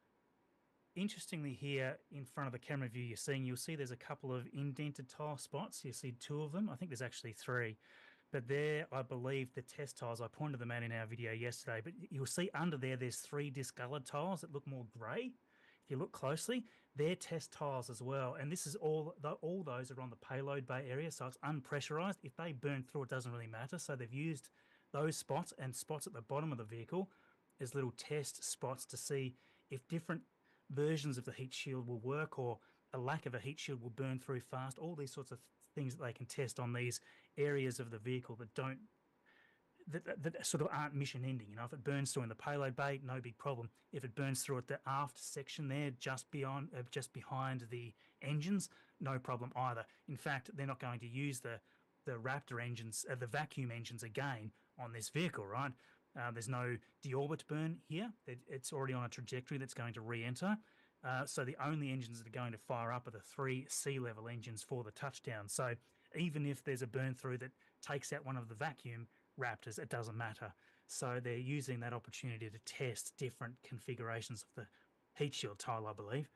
Interestingly, here in front of the camera view, you'll see there's a couple of indented tile spots. You see two of them. I think there's actually three. But there, I believe the test tiles, I pointed them out in our video yesterday, but you'll see under there's three discolored tiles that look more grey. If you look closely, They're test tiles as well, and this is all those are on the payload bay area, so it's unpressurized. If they burn through, it doesn't really matter. So they've used those spots and spots at the bottom of the vehicle as little test spots to see if different versions of the heat shield will work, or a lack of a heat shield will burn through fast. All these sorts of things that they can test on these areas of the vehicle that don't that sort of aren't mission ending. You know, if it burns through in the payload bay, no big problem. If it burns through at the aft section there, just behind the engines, no problem either. In fact, they're not going to use the Raptor engines, the vacuum engines again on this vehicle, right? There's no deorbit burn here. It's already on a trajectory that's going to re-enter. So the only engines that are going to fire up are the 3 sea-level engines for the touchdown. So even if there's a burn through that takes out one of the vacuum Raptors, it doesn't matter. So they're using that opportunity to test different configurations of the heat shield tile, I believe.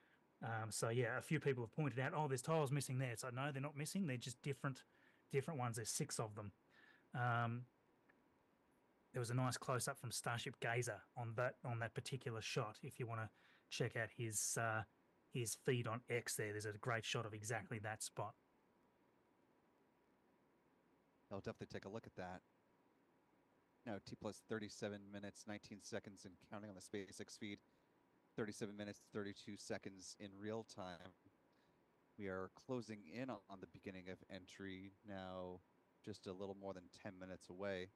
So yeah, a few people have pointed out, oh, there's tiles missing there. So no, they're not missing. They're just different ones. There's 6 of them. There was a nice close-up from Starship Gazer on that particular shot. If you want to check out his feed on X there's a great shot of exactly that spot. I'll definitely take a look at that. Now, T plus 37 minutes, 19 seconds and counting on the SpaceX feed. 37 minutes, 32 seconds in real time. We are closing in on the beginning of entry now, just a little more than 10 minutes away.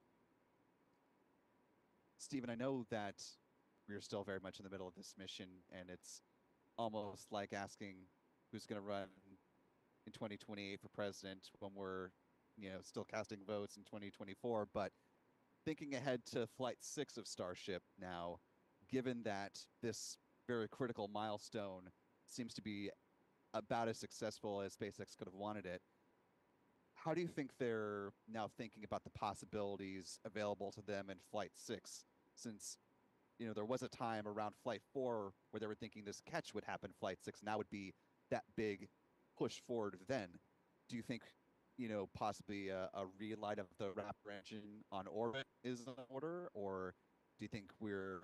Stephen, I know that we're still very much in the middle of this mission, and it's almost like asking who's going to run in 2028 for president when we're, still casting votes in 2024. But thinking ahead to Flight 6 of Starship now, given that this very critical milestone seems to be about as successful as SpaceX could have wanted it, how do you think they're now thinking about the possibilities available to them in Flight 6? Since, there was a time around Flight 4 where they were thinking this catch would happen Flight 6, now would be that big push forward then. Do you think, possibly a relight of the Raptor engine on orbit is in order? Or do you think we're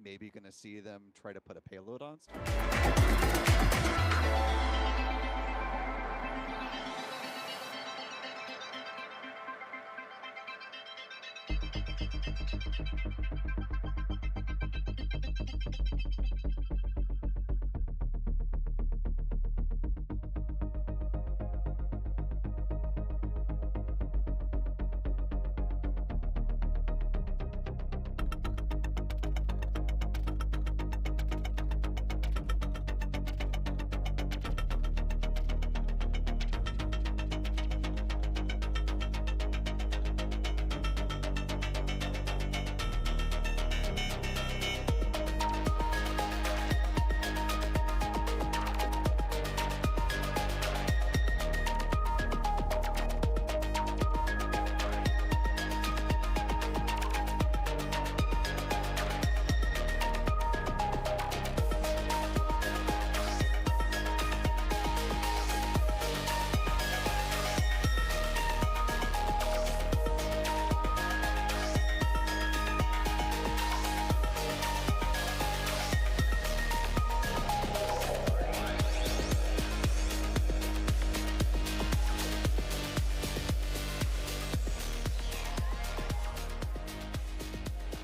maybe going to see them try to put a payload on?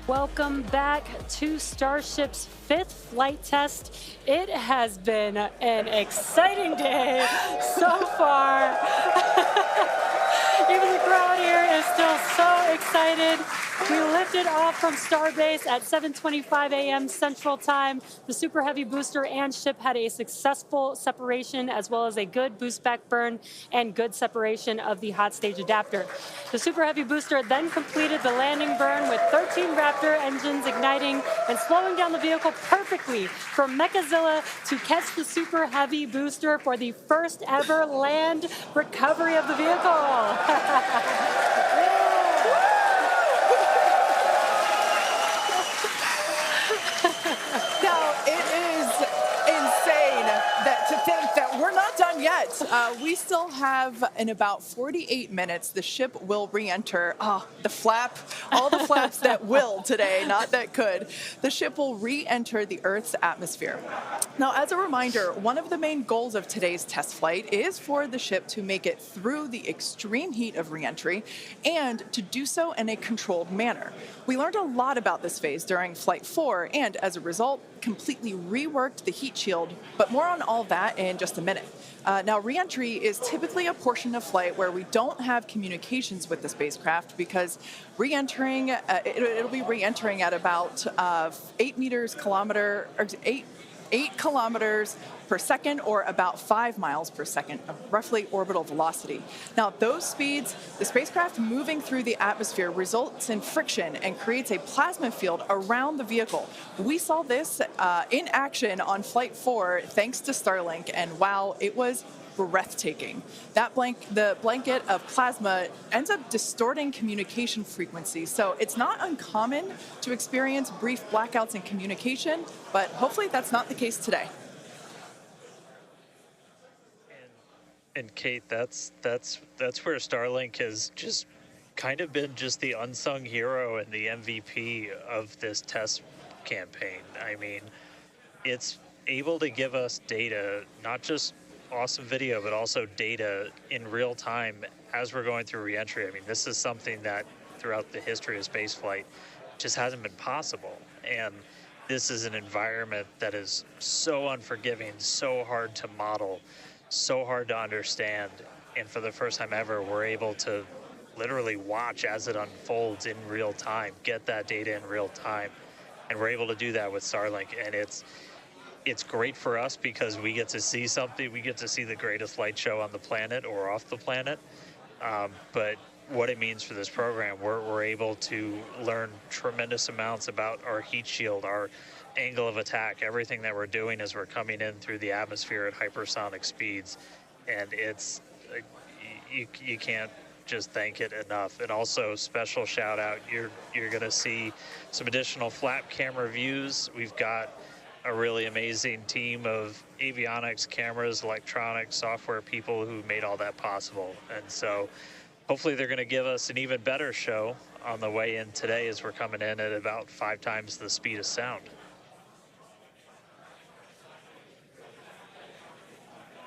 Welcome back to Starship's 5th flight test. It has been an exciting day so far. Even the crowd here is still so excited. We lifted off from Starbase at 7:25 a.m. Central Time. The Super Heavy booster and ship had a successful separation, as well as a good boost back burn and good separation of the hot stage adapter. The Super Heavy booster then completed the landing burn with 13 Raptor engines igniting and slowing down the vehicle perfectly for Mechazilla to catch the Super Heavy booster for the first ever land recovery of the vehicle. yet. We still have, in about 48 minutes, the ship will re-enter. All the flaps that will today, not that could. The ship will re-enter the Earth's atmosphere. Now, as a reminder, one of the main goals of today's test flight is for the ship to make it through the extreme heat of re-entry and to do so in a controlled manner. We learned a lot about this phase during Flight 4 and, as a result, completely reworked the heat shield, but more on all that in just a minute. Now, re-entry is typically a portion of flight where we don't have communications with the spacecraft because re-entering, it'll be re-entering at about 8 kilometers per second, or about 5 miles per second of roughly orbital velocity. Now, those speeds, the spacecraft moving through the atmosphere results in friction and creates a plasma field around the vehicle. We saw this in action on Flight 4 thanks to Starlink, and wow, it was breathtaking. The blanket of plasma ends up distorting communication frequencies, so it's not uncommon to experience brief blackouts in communication, but hopefully that's not the case today. And Kate, that's where Starlink has just kind of been just the unsung hero and the MVP of this test campaign. I mean, it's able to give us data, not just awesome video, but also data in real time as we're going through reentry. I mean, this is something that throughout the history of spaceflight just hasn't been possible. And this is an environment that is so unforgiving, so hard to model, so hard to understand. And for the first time ever, we're able to literally watch as it unfolds in real time, get that data in real time. And we're able to do that with Starlink. And it's great for us because we get to see something. We get to see the greatest light show on the planet or off the planet. But what it means for this program, we're able to learn tremendous amounts about our heat shield, our angle of attack, everything that we're doing as we're coming in through the atmosphere at hypersonic speeds. And it's, you can't just thank it enough. And also, special shout out, you're going to see some additional flap camera views. We've got a really amazing team of avionics, cameras, electronics, software people who made all that possible. And so hopefully they're going to give us an even better show on the way in today as we're coming in at about 5 times the speed of sound.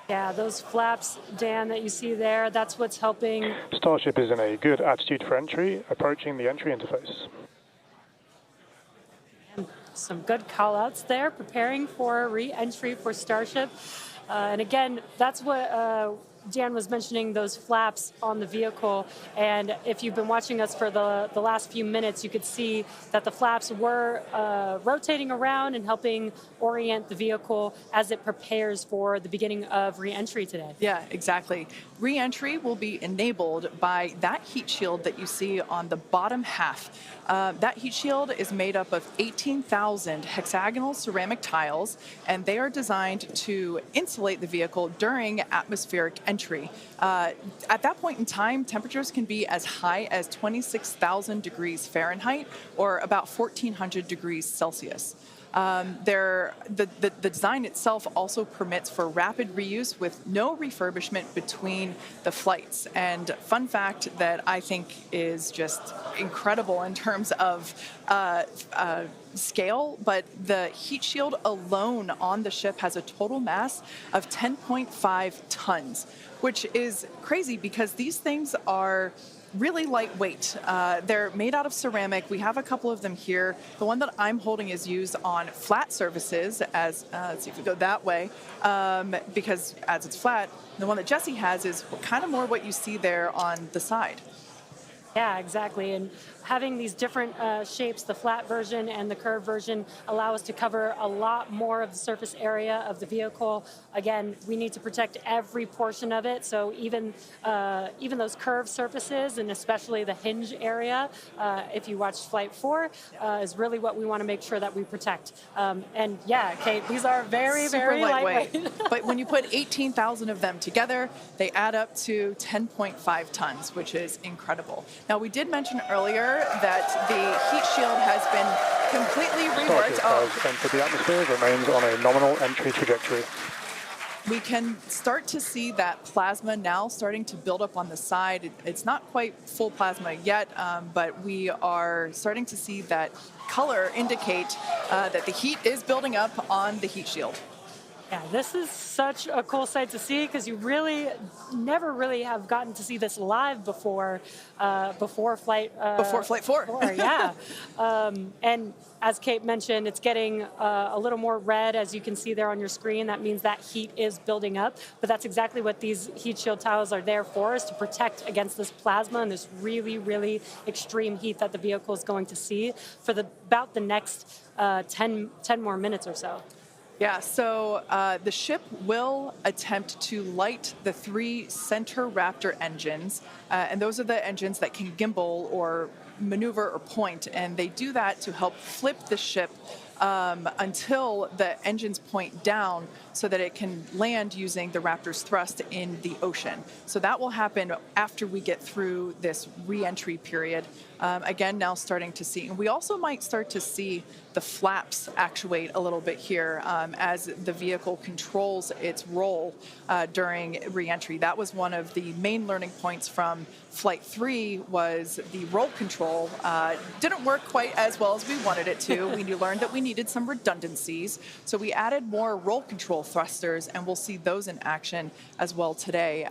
Yeah, those flaps, Dan, that you see there, that's what's helping. Starship is in a good attitude for entry, approaching the entry interface. Some good call-outs there, preparing for re-entry for Starship. And again, that's what Dan was mentioning, those flaps on the vehicle. And if you've been watching us for the last few minutes, you could see that the flaps were rotating around and helping orient the vehicle as it prepares for the beginning of re-entry today. Yeah, exactly. Re-entry will be enabled by that heat shield that you see on the bottom half. That heat shield is made up of 18,000 hexagonal ceramic tiles, and they are designed to insulate the vehicle during atmospheric entry. At that point in time, temperatures can be as high as 26,000 degrees Fahrenheit or about 1,400 degrees Celsius. The design itself also permits for rapid reuse with no refurbishment between the flights. And fun fact that I think is just incredible in terms of scale, but the heat shield alone on the ship has a total mass of 10.5 tons, which is crazy because these things are really lightweight. They're made out of ceramic. We have a couple of them here. The one that I'm holding is used on flat surfaces, as let's see if we go that way, because as it's flat. The one that Jesse has is kind of more what you see there on the side. Yeah, exactly. And having these different shapes, the flat version and the curved version, allow us to cover a lot more of the surface area of the vehicle. Again, we need to protect every portion of it. So even those curved surfaces, and especially the hinge area, if you watched Flight 4, is really what we want to make sure that we protect. And yeah, Kate, these are very, very lightweight. But when you put 18,000 of them together, they add up to 10.5 tons, which is incredible. Now, we did mention earlier that the heat shield has been completely reworked. Starship has entered the atmosphere, remains on a nominal entry trajectory. we can start to see that plasma now starting to build up on the side. It's not quite full plasma yet, but we are starting to see that color indicate that the heat is building up on the heat shield. Yeah, this is such a cool sight to see because you really never really have gotten to see this live before flight 4. Yeah, and as Kate mentioned, it's getting a little more red, as you can see there on your screen. That means that heat is building up, but that's exactly what these heat shield tiles are there for, is to protect against this plasma and this really, really extreme heat that the vehicle is going to see for about the next 10 more minutes or so. Yeah, so the ship will attempt to light the 3 center Raptor engines, and those are the engines that can gimbal or maneuver or point, and they do that to help flip the ship until the engines point down so that it can land using the Raptor's thrust in the ocean. So that will happen after we get through this re-entry period. Again, now starting to see, and we also might start to see the flaps actuate a little bit here as the vehicle controls its roll during re-entry. That was one of the main learning points from Flight 3, was the roll control didn't work quite as well as we wanted it to. We learned that we needed some redundancies, so we added more roll control thrusters, and we'll see those in action as well today,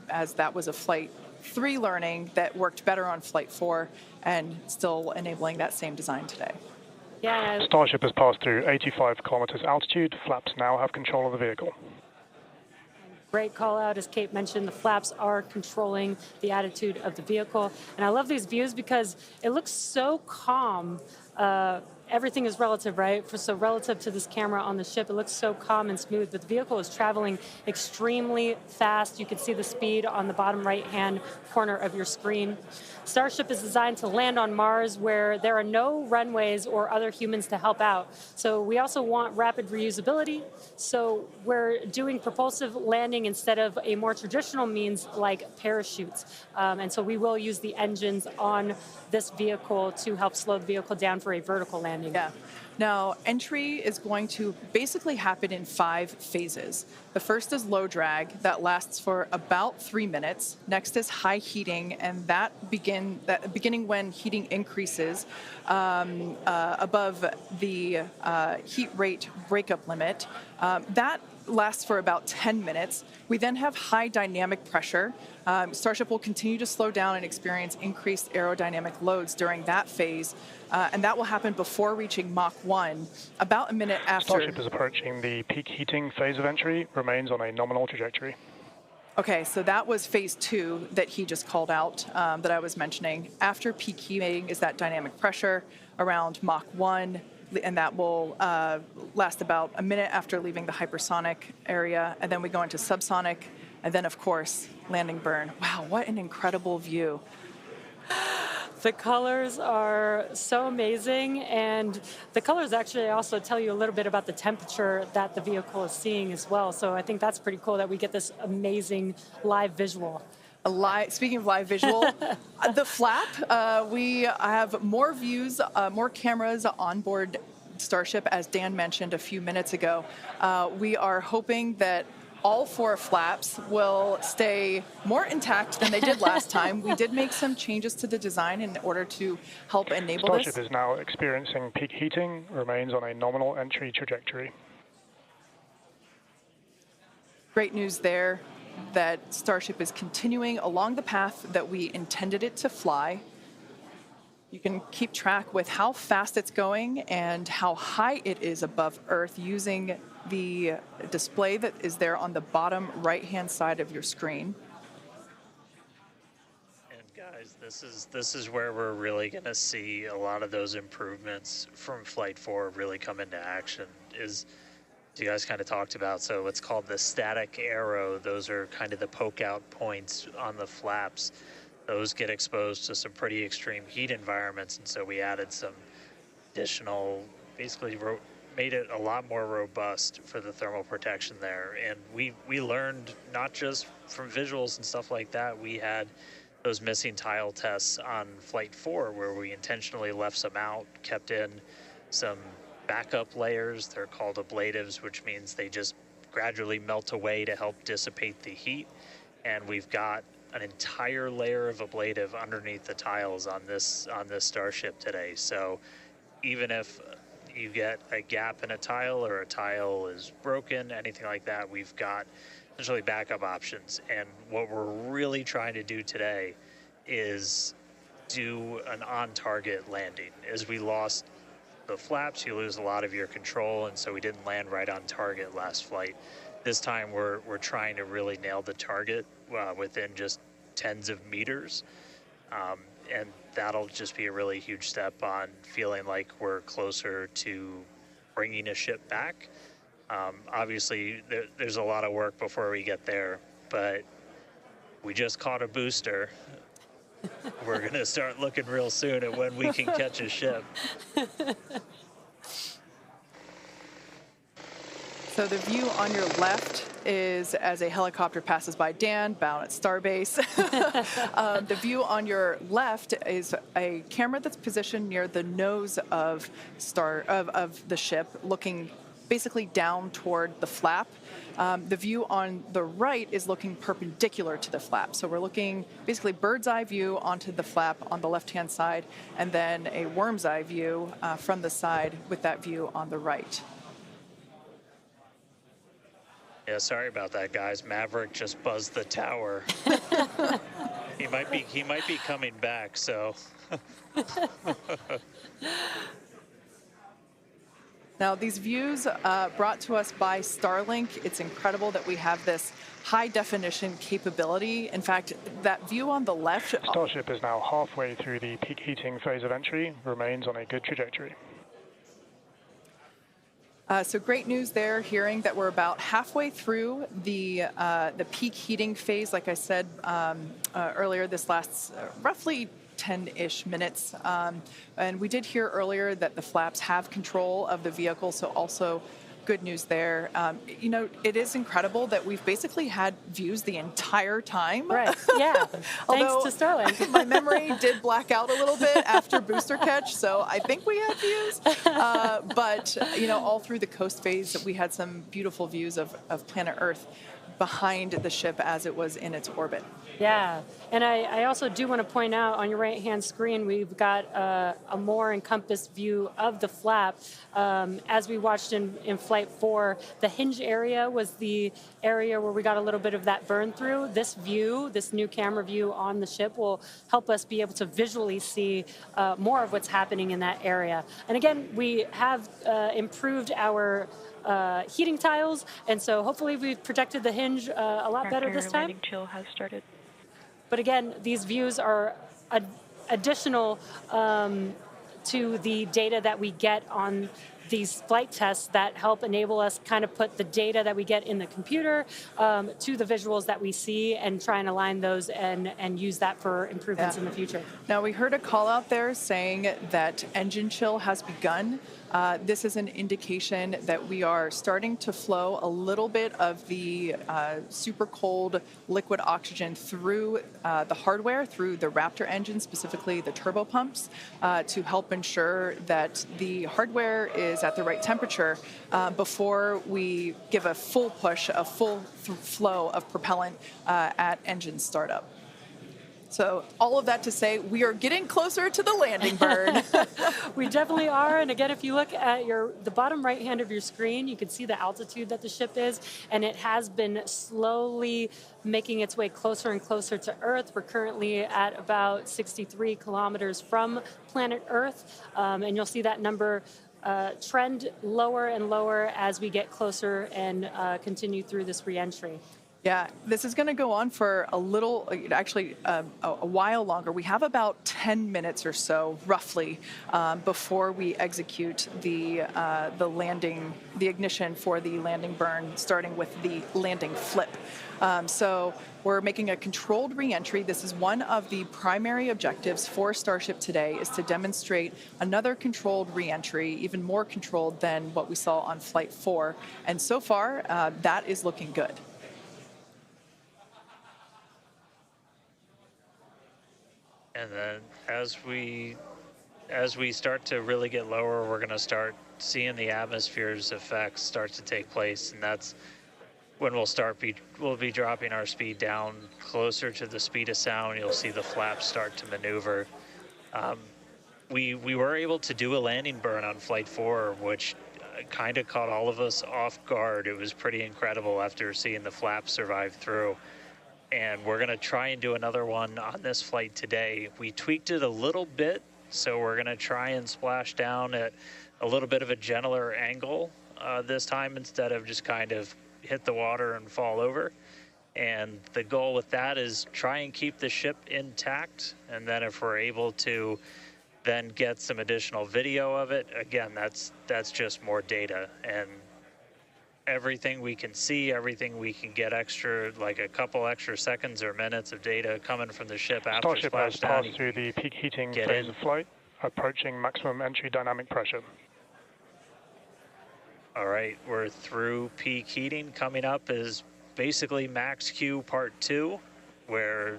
as that was a Flight 3 learning that worked better on Flight 4 and still enabling that same design today. Yeah. Starship has passed through 85 kilometers altitude. Flaps now have control of the vehicle. Great call out, as Kate mentioned, the flaps are controlling the attitude of the vehicle. And I love these views because it looks so calm. Everything is relative, right? So relative to this camera on the ship, it looks so calm and smooth, but the vehicle is traveling extremely fast. You can see the speed on the bottom right-hand corner of your screen. Starship is designed to land on Mars where there are no runways or other humans to help out. So we also want rapid reusability. So we're doing propulsive landing instead of a more traditional means like parachutes. And so we will use the engines on this vehicle to help slow the vehicle down for a vertical landing. Yeah. Now, entry is going to basically happen in 5 phases. The first is low drag. That lasts for about 3 minutes. Next is high heating, and beginning when heating increases above the heat rate breakup limit. That lasts for about 10 minutes. We then have high dynamic pressure. Starship will continue to slow down and experience increased aerodynamic loads during that phase, and that will happen before reaching Mach 1, about a minute after. Starship is approaching the peak heating phase of entry, remains on a nominal trajectory. Okay, so that was phase 2 that he just called out, that I was mentioning. After peak heating is that dynamic pressure around Mach 1, and that will last about a minute after leaving the hypersonic area, and then we go into subsonic, and then, of course, landing burn. Wow, what an incredible view. The colors are so amazing, and the colors actually also tell you a little bit about the temperature that the vehicle is seeing as well. So I think that's pretty cool that we get this amazing live visual. Speaking of live visual, the flap, we have more views, more cameras on board Starship, as Dan mentioned a few minutes ago. We are hoping that all 4 flaps will stay more intact than they did last time. We did make some changes to the design in order to help enable Starship this. is now experiencing peak heating, remains on a nominal entry trajectory. Great news there that Starship is continuing along the path that we intended it to fly. You can keep track with how fast it's going and how high it is above Earth using the display that is there on the bottom right-hand side of your screen. And guys, this is where we're really going to see a lot of those improvements from Flight 4 really come into action. You guys kind of talked about, so it's called the static arrow. Those are kind of the poke out points on the flaps. Those get exposed to some pretty extreme heat environments, and so we added some additional, basically made it a lot more robust for the thermal protection there. And we learned not just from visuals and stuff like that. We had those missing tile tests on Flight 4 where we intentionally left some out, kept in some backup layers. They're called ablatives, which means they just gradually melt away to help dissipate the heat. And we've got an entire layer of ablative underneath the tiles on this Starship today. So even if you get a gap in a tile or a tile is broken, anything like that, we've got essentially backup options. And what we're really trying to do today is do an on-target landing. As we lost the flaps, you lose a lot of your control, and so we didn't land right on target last flight. This time we're trying to really nail the target within just tens of meters, and that'll just be a really huge step on feeling like we're closer to bringing a ship back. Obviously, there's a lot of work before we get there, but we just caught a booster. We're going to start looking real soon at when we can catch a ship. So the view on your left is as a helicopter passes by Dan, bound at Starbase. The view on your left is a camera that's positioned near the nose of the ship, looking basically down toward the flap. The view on the right is looking perpendicular to the flap. So we're looking basically bird's eye view onto the flap on the left-hand side, and then a worm's eye view from the side with that view on the right. Yeah, sorry about that, guys. Maverick just buzzed the tower. He might be coming back, so. Now, these views brought to us by Starlink. It's incredible that we have this high-definition capability. In fact, that view on the left... Starship is now halfway through the peak heating phase of entry, remains on a good trajectory. So great news there, hearing that we're about halfway through the peak heating phase. Like I said earlier, this lasts roughly 10-ish minutes. And we did hear earlier that the flaps have control of the vehicle, so also good news there. You know, it is incredible that we've basically had views the entire time. Right, yeah, thanks to Starlink. My memory did black out a little bit after booster catch, so I think we had views. But, you know, all through the coast phase, we had some beautiful views of planet Earth behind the ship as it was in its orbit. Yeah, and I also do want to point out on your right-hand screen, we've got a more encompassed view of the flap. As we watched in Flight 4, the hinge area was the area where we got a little bit of that burn through. This view, this new camera view on the ship, will help us be able to visually see more of what's happening in that area. And again, we have improved our heating tiles, and so hopefully we've protected the hinge a lot better this time. Landing chill has started. But again, these views are additional to the data that we get on these flight tests that help enable us kind of put the data that we get in the computer to the visuals that we see and try and align those and use that for improvements in the future. Now, we heard a call out there saying that engine chill has begun. This is an indication that we are starting to flow a little bit of the super cold liquid oxygen through the hardware, through the Raptor engine, specifically the turbo pumps, to help ensure that the hardware is at the right temperature before we give a full push, a full flow of propellant at engine startup. So all of that to say, we are getting closer to the landing burn. We definitely are. And again, if you look at the bottom right hand of your screen, you can see the altitude that the ship is, and it has been slowly making its way closer and closer to Earth. We're currently at about 63 kilometers from planet Earth, and you'll see that number trend lower and lower as we get closer and continue through this reentry. Yeah, this is going to go on for a little, actually a while longer. We have about 10 minutes or so, roughly, before we execute the landing, the ignition for the landing burn, starting with the landing flip. So we're making a controlled reentry. This is one of the primary objectives for Starship today, is to demonstrate another controlled reentry, even more controlled than what we saw on Flight 4. And so far, that is looking good. And then as we start to really get lower, we're going to start seeing the atmosphere's effects start to take place, and that's when we'll be dropping our speed down closer to the speed of sound. You'll see the flaps start to maneuver. We were able to do a landing burn on Flight 4, which kind of caught all of us off guard. It was pretty incredible after seeing the flaps survive through. And we're gonna try and do another one on this flight today. We tweaked it a little bit, so we're gonna try and splash down at a little bit of a gentler angle this time, instead of just kind of hit the water and fall over. And the goal with that is try and keep the ship intact, and then if we're able to then get some additional video of it, again, that's just more data. And everything we can see, everything we can get extra, like a couple extra seconds or minutes of data coming from the ship after Starship has splashdown. passed through the peak heating phase of flight, approaching maximum entry dynamic pressure. All right, we're through peak heating. Coming up is basically max Q part 2, where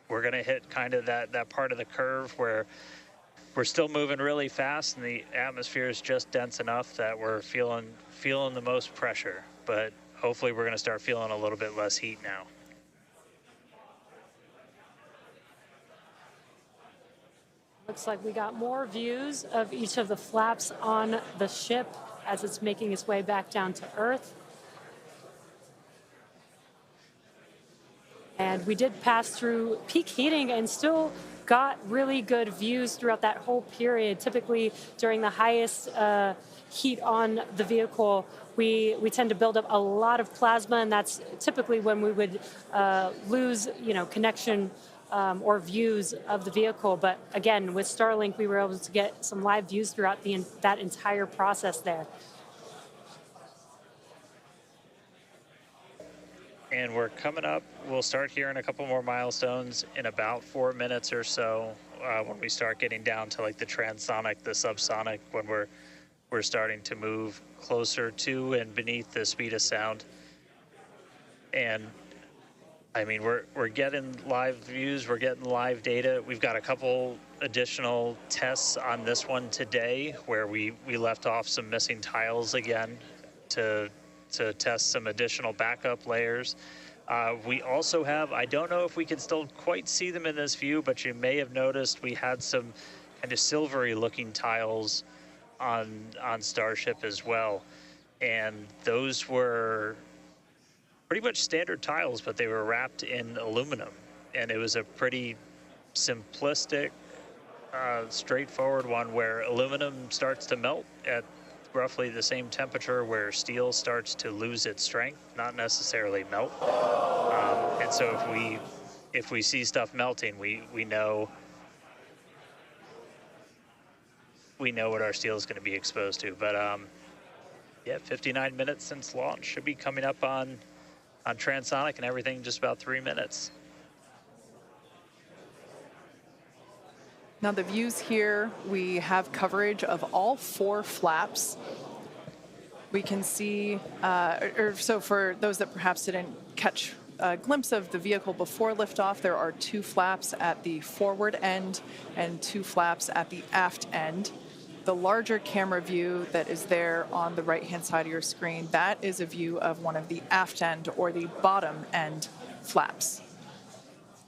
we're gonna hit kind of that part of the curve where we're still moving really fast and the atmosphere is just dense enough that we're feeling the most pressure, but hopefully we're gonna start feeling a little bit less heat now. Looks like we got more views of each of the flaps on the ship as it's making its way back down to Earth. And we did pass through peak heating and still got really good views throughout that whole period. Typically during the highest heat on the vehicle, we tend to build up a lot of plasma, and that's typically when we would lose, connection or views of the vehicle. But again, with Starlink, we were able to get some live views throughout that entire process there. And we're coming up, we'll start hearing a couple more milestones in about 4 minutes or so when we start getting down to like the transonic, the subsonic, when we're starting to move closer to and beneath the speed of sound. And I mean, we're getting live views, we're getting live data. We've got a couple additional tests on this one today where we left off some missing tiles again to test some additional backup layers. We also have, I don't know if we can still quite see them in this view, but you may have noticed we had some kind of silvery looking tiles on Starship as well. And those were pretty much standard tiles, but they were wrapped in aluminum. And it was a pretty simplistic, straightforward one where aluminum starts to melt at roughly the same temperature where steel starts to lose its strength, not necessarily melt. And so if we see stuff melting, we know what our steel is going to be exposed to. But yeah, 59 minutes since launch, should be coming up on transonic and everything in just about 3 minutes. Now the views here, we have coverage of all 4 flaps. We can see, so for those that perhaps didn't catch a glimpse of the vehicle before liftoff, there are 2 flaps at the forward end and 2 flaps at the aft end. The larger camera view that is there on the right-hand side of your screen, that is a view of one of the aft end or the bottom end flaps.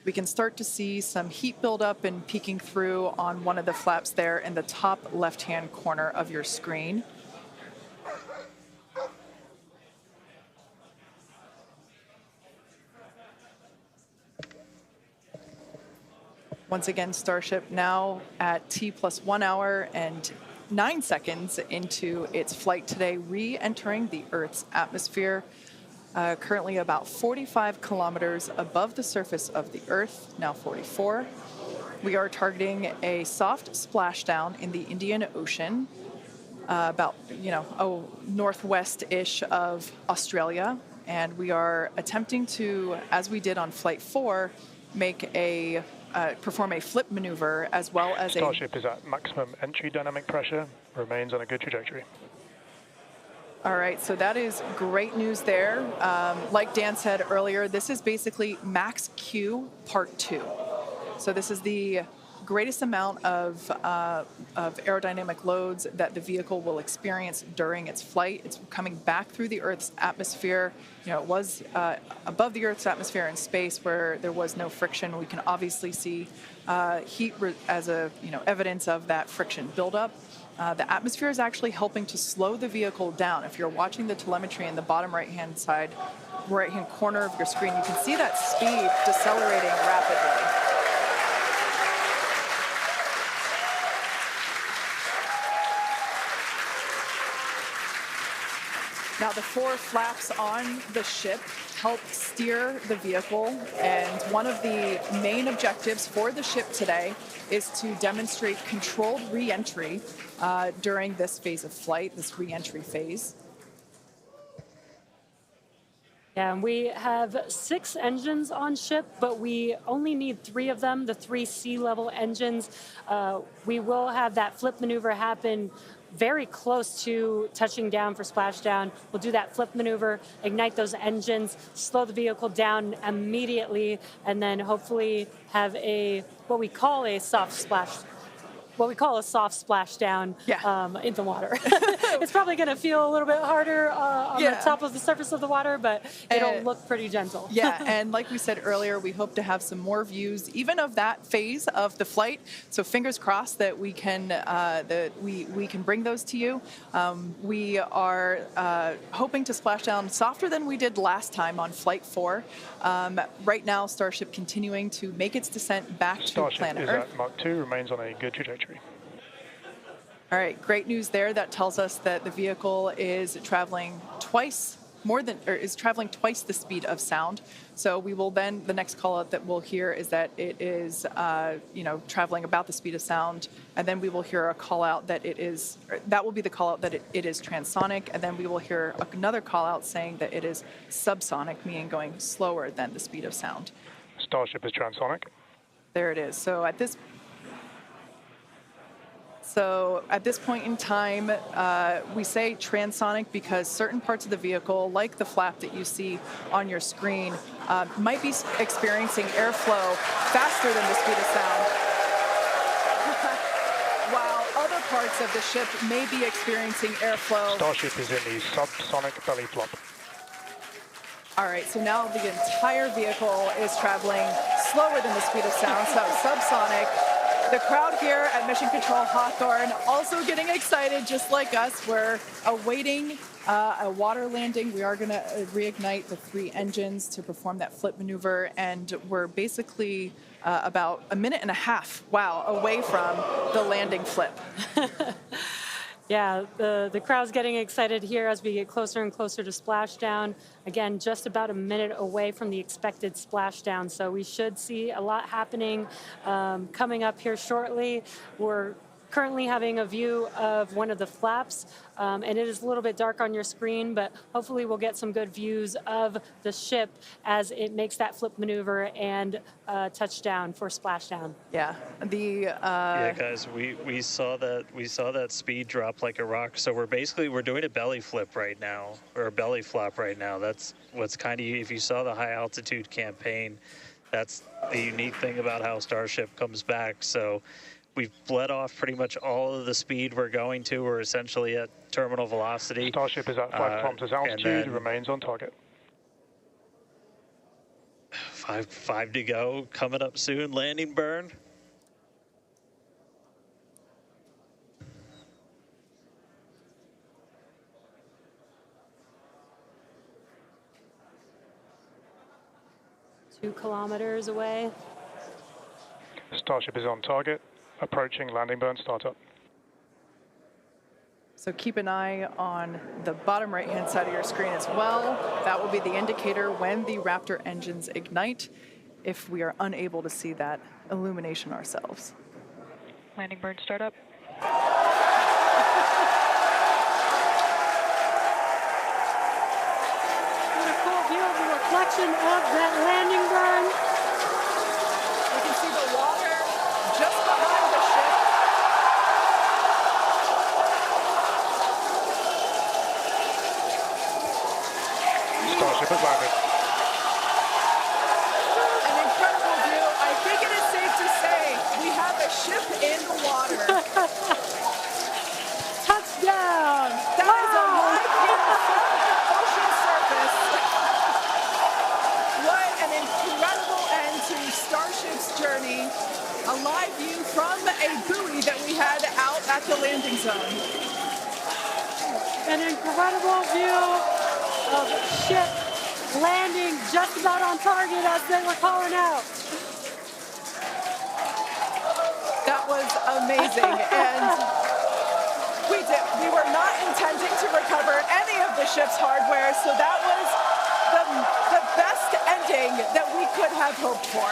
We can start to see some heat buildup and peeking through on one of the flaps there in the top left-hand corner of your screen. Once again, Starship now at T+1 hour and 9 seconds into its flight today, re-entering the Earth's atmosphere. Currently about 45 kilometers above the surface of the Earth, now 44. We are targeting a soft splashdown in the Indian Ocean, about, northwest-ish of Australia. And we are attempting to, as we did on Flight 4, perform a flip maneuver as well as Starship is at maximum entry dynamic pressure, remains on a good trajectory. All right, so that is great news there. Like Dan said earlier, this is basically max Q part 2. So this is the greatest amount of aerodynamic loads that the vehicle will experience during its flight. It's coming back through the Earth's atmosphere. You know, it was above the Earth's atmosphere in space where there was no friction. We can obviously see heat as a evidence of that friction buildup. The atmosphere is actually helping to slow the vehicle down. If you're watching the telemetry in the bottom right-hand corner of your screen, you can see that speed decelerating rapidly. Now, the 4 flaps on the ship help steer the vehicle, and one of the main objectives for the ship today is to demonstrate controlled re-entry during this phase of flight, this re-entry phase. Yeah, and we have 6 engines on ship, but we only need 3 of them, the 3 sea-level engines. We will have that flip maneuver happen very close to touching down for splashdown. We'll do that flip maneuver, ignite those engines, slow the vehicle down immediately, and then hopefully have what we call a soft splashdown in the water. It's probably going to feel a little bit harder on the top of the surface of the water, but it'll look pretty gentle. Yeah, and like we said earlier, we hope to have some more views, even of that phase of the flight. So fingers crossed that we can we can bring those to you. We are hoping to splash down softer than we did last time on Flight 4. Right now, Starship continuing to make its descent back to planet Earth. Starship is at Mach 2, remains on a good trajectory. All right, great news there. That tells us that the vehicle is traveling twice the speed of sound. So we will then, the next call out that we'll hear is that it is, traveling about the speed of sound. And then we will hear a call out that that will be the call out that it is transonic. And then we will hear another call out saying that it is subsonic, meaning going slower than the speed of sound. Starship is transonic. There it is. So at this point in time, we say transonic because certain parts of the vehicle, like the flap that you see on your screen, might be experiencing airflow faster than the speed of sound, while other parts of the ship may be experiencing airflow. Starship is in the subsonic belly flop. All right, so now the entire vehicle is traveling slower than the speed of sound, so subsonic. The crowd here at Mission Control Hawthorne also getting excited, just like us. We're awaiting a water landing. We are going to reignite the 3 engines to perform that flip maneuver, and we're basically about a minute and a half, away from the landing flip. Yeah, the crowd's getting excited here as we get closer and closer to splashdown. Again, just about a minute away from the expected splashdown, so we should see a lot happening coming up here shortly. We're currently having a view of one of the flaps, and it is a little bit dark on your screen, but hopefully we'll get some good views of the ship as it makes that flip maneuver and touchdown for splashdown. Yeah, yeah, guys, we saw that speed drop like a rock. So we're doing a belly flip right now, or a belly flop right now. That's what's kind of, if you saw the high altitude campaign, that's the unique thing about how Starship comes back. So we've bled off pretty much all of the speed we're going to. We're essentially at terminal velocity. Starship is at 5 kilometers altitude, remains on target. 5 to go, coming up soon, landing burn. Two kilometers away. Starship is on target. Approaching landing burn startup. So keep an eye on the bottom right-hand side of your screen as well. That will be the indicator when the Raptor engines ignite, if we are unable to see that illumination ourselves. Landing burn startup. What a cool view of the reflection of that landing burn. You can see the water just behind the ship. Starship has landed. An incredible view. I think it is safe to say we have a a live view from a buoy that we had out at the landing zone. An incredible view of ship landing just about on target as they were calling out. That was amazing. And we were not intending to recover any of the ship's hardware, so that was the best ending that we could have hoped for.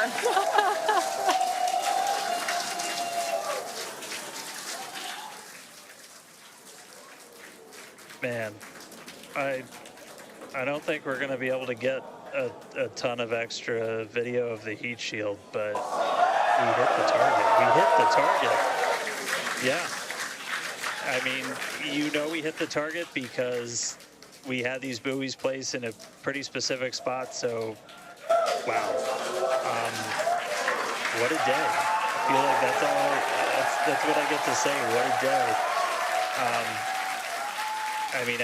Man, I don't think we're going to be able to get a ton of extra video of the heat shield, but we hit the target. We hit the target. Yeah. I mean, we hit the target because we had these buoys placed in a pretty specific spot, so wow. What a day. I feel like that's what I get to say. What a day. I mean,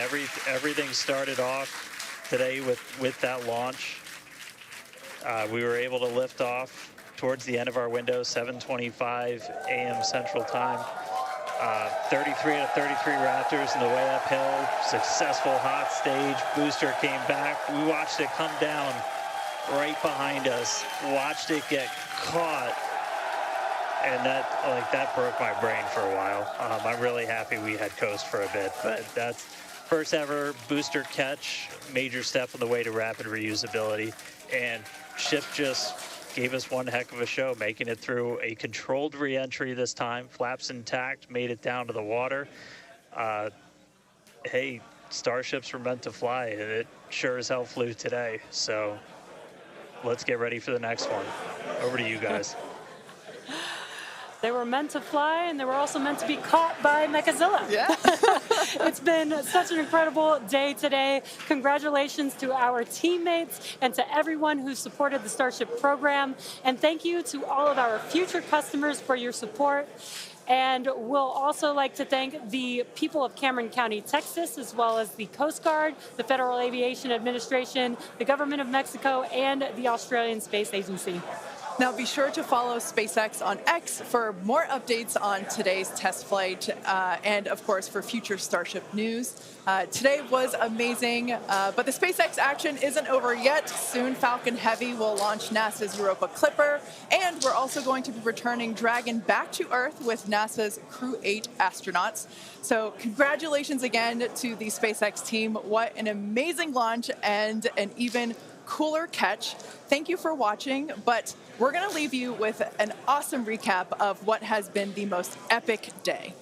everything started off today with that launch. We were able to lift off towards the end of our window, 7:25 a.m. Central Time. 33 out of 33 Raptors in the way uphill. Successful hot stage. Booster came back. We watched it come down right behind us. Watched it get caught. And that broke my brain for a while. I'm really happy we had coast for a bit, but that's first ever booster catch, major step on the way to rapid reusability. And ship just gave us one heck of a show, making it through a controlled re-entry this time, flaps intact, made it down to the water. Hey, Starships were meant to fly, and it sure as hell flew today. So let's get ready for the next one. Over to you guys. They were meant to fly, and they were also meant to be caught by Mechazilla. Yeah. It's been such an incredible day today. Congratulations to our teammates and to everyone who supported the Starship program. And thank you to all of our future customers for your support. And we'll also like to thank the people of Cameron County, Texas, as well as the Coast Guard, the Federal Aviation Administration, the Government of Mexico, and the Australian Space Agency. Now be sure to follow SpaceX on X for more updates on today's test flight and, of course, for future Starship news. Today was amazing, but the SpaceX action isn't over yet. Soon Falcon Heavy will launch NASA's Europa Clipper, and we're also going to be returning Dragon back to Earth with NASA's Crew 8 astronauts. So congratulations again to the SpaceX team. What an amazing launch and an even cooler catch. Thank you for watching, but we're going to leave you with an awesome recap of what has been the most epic day.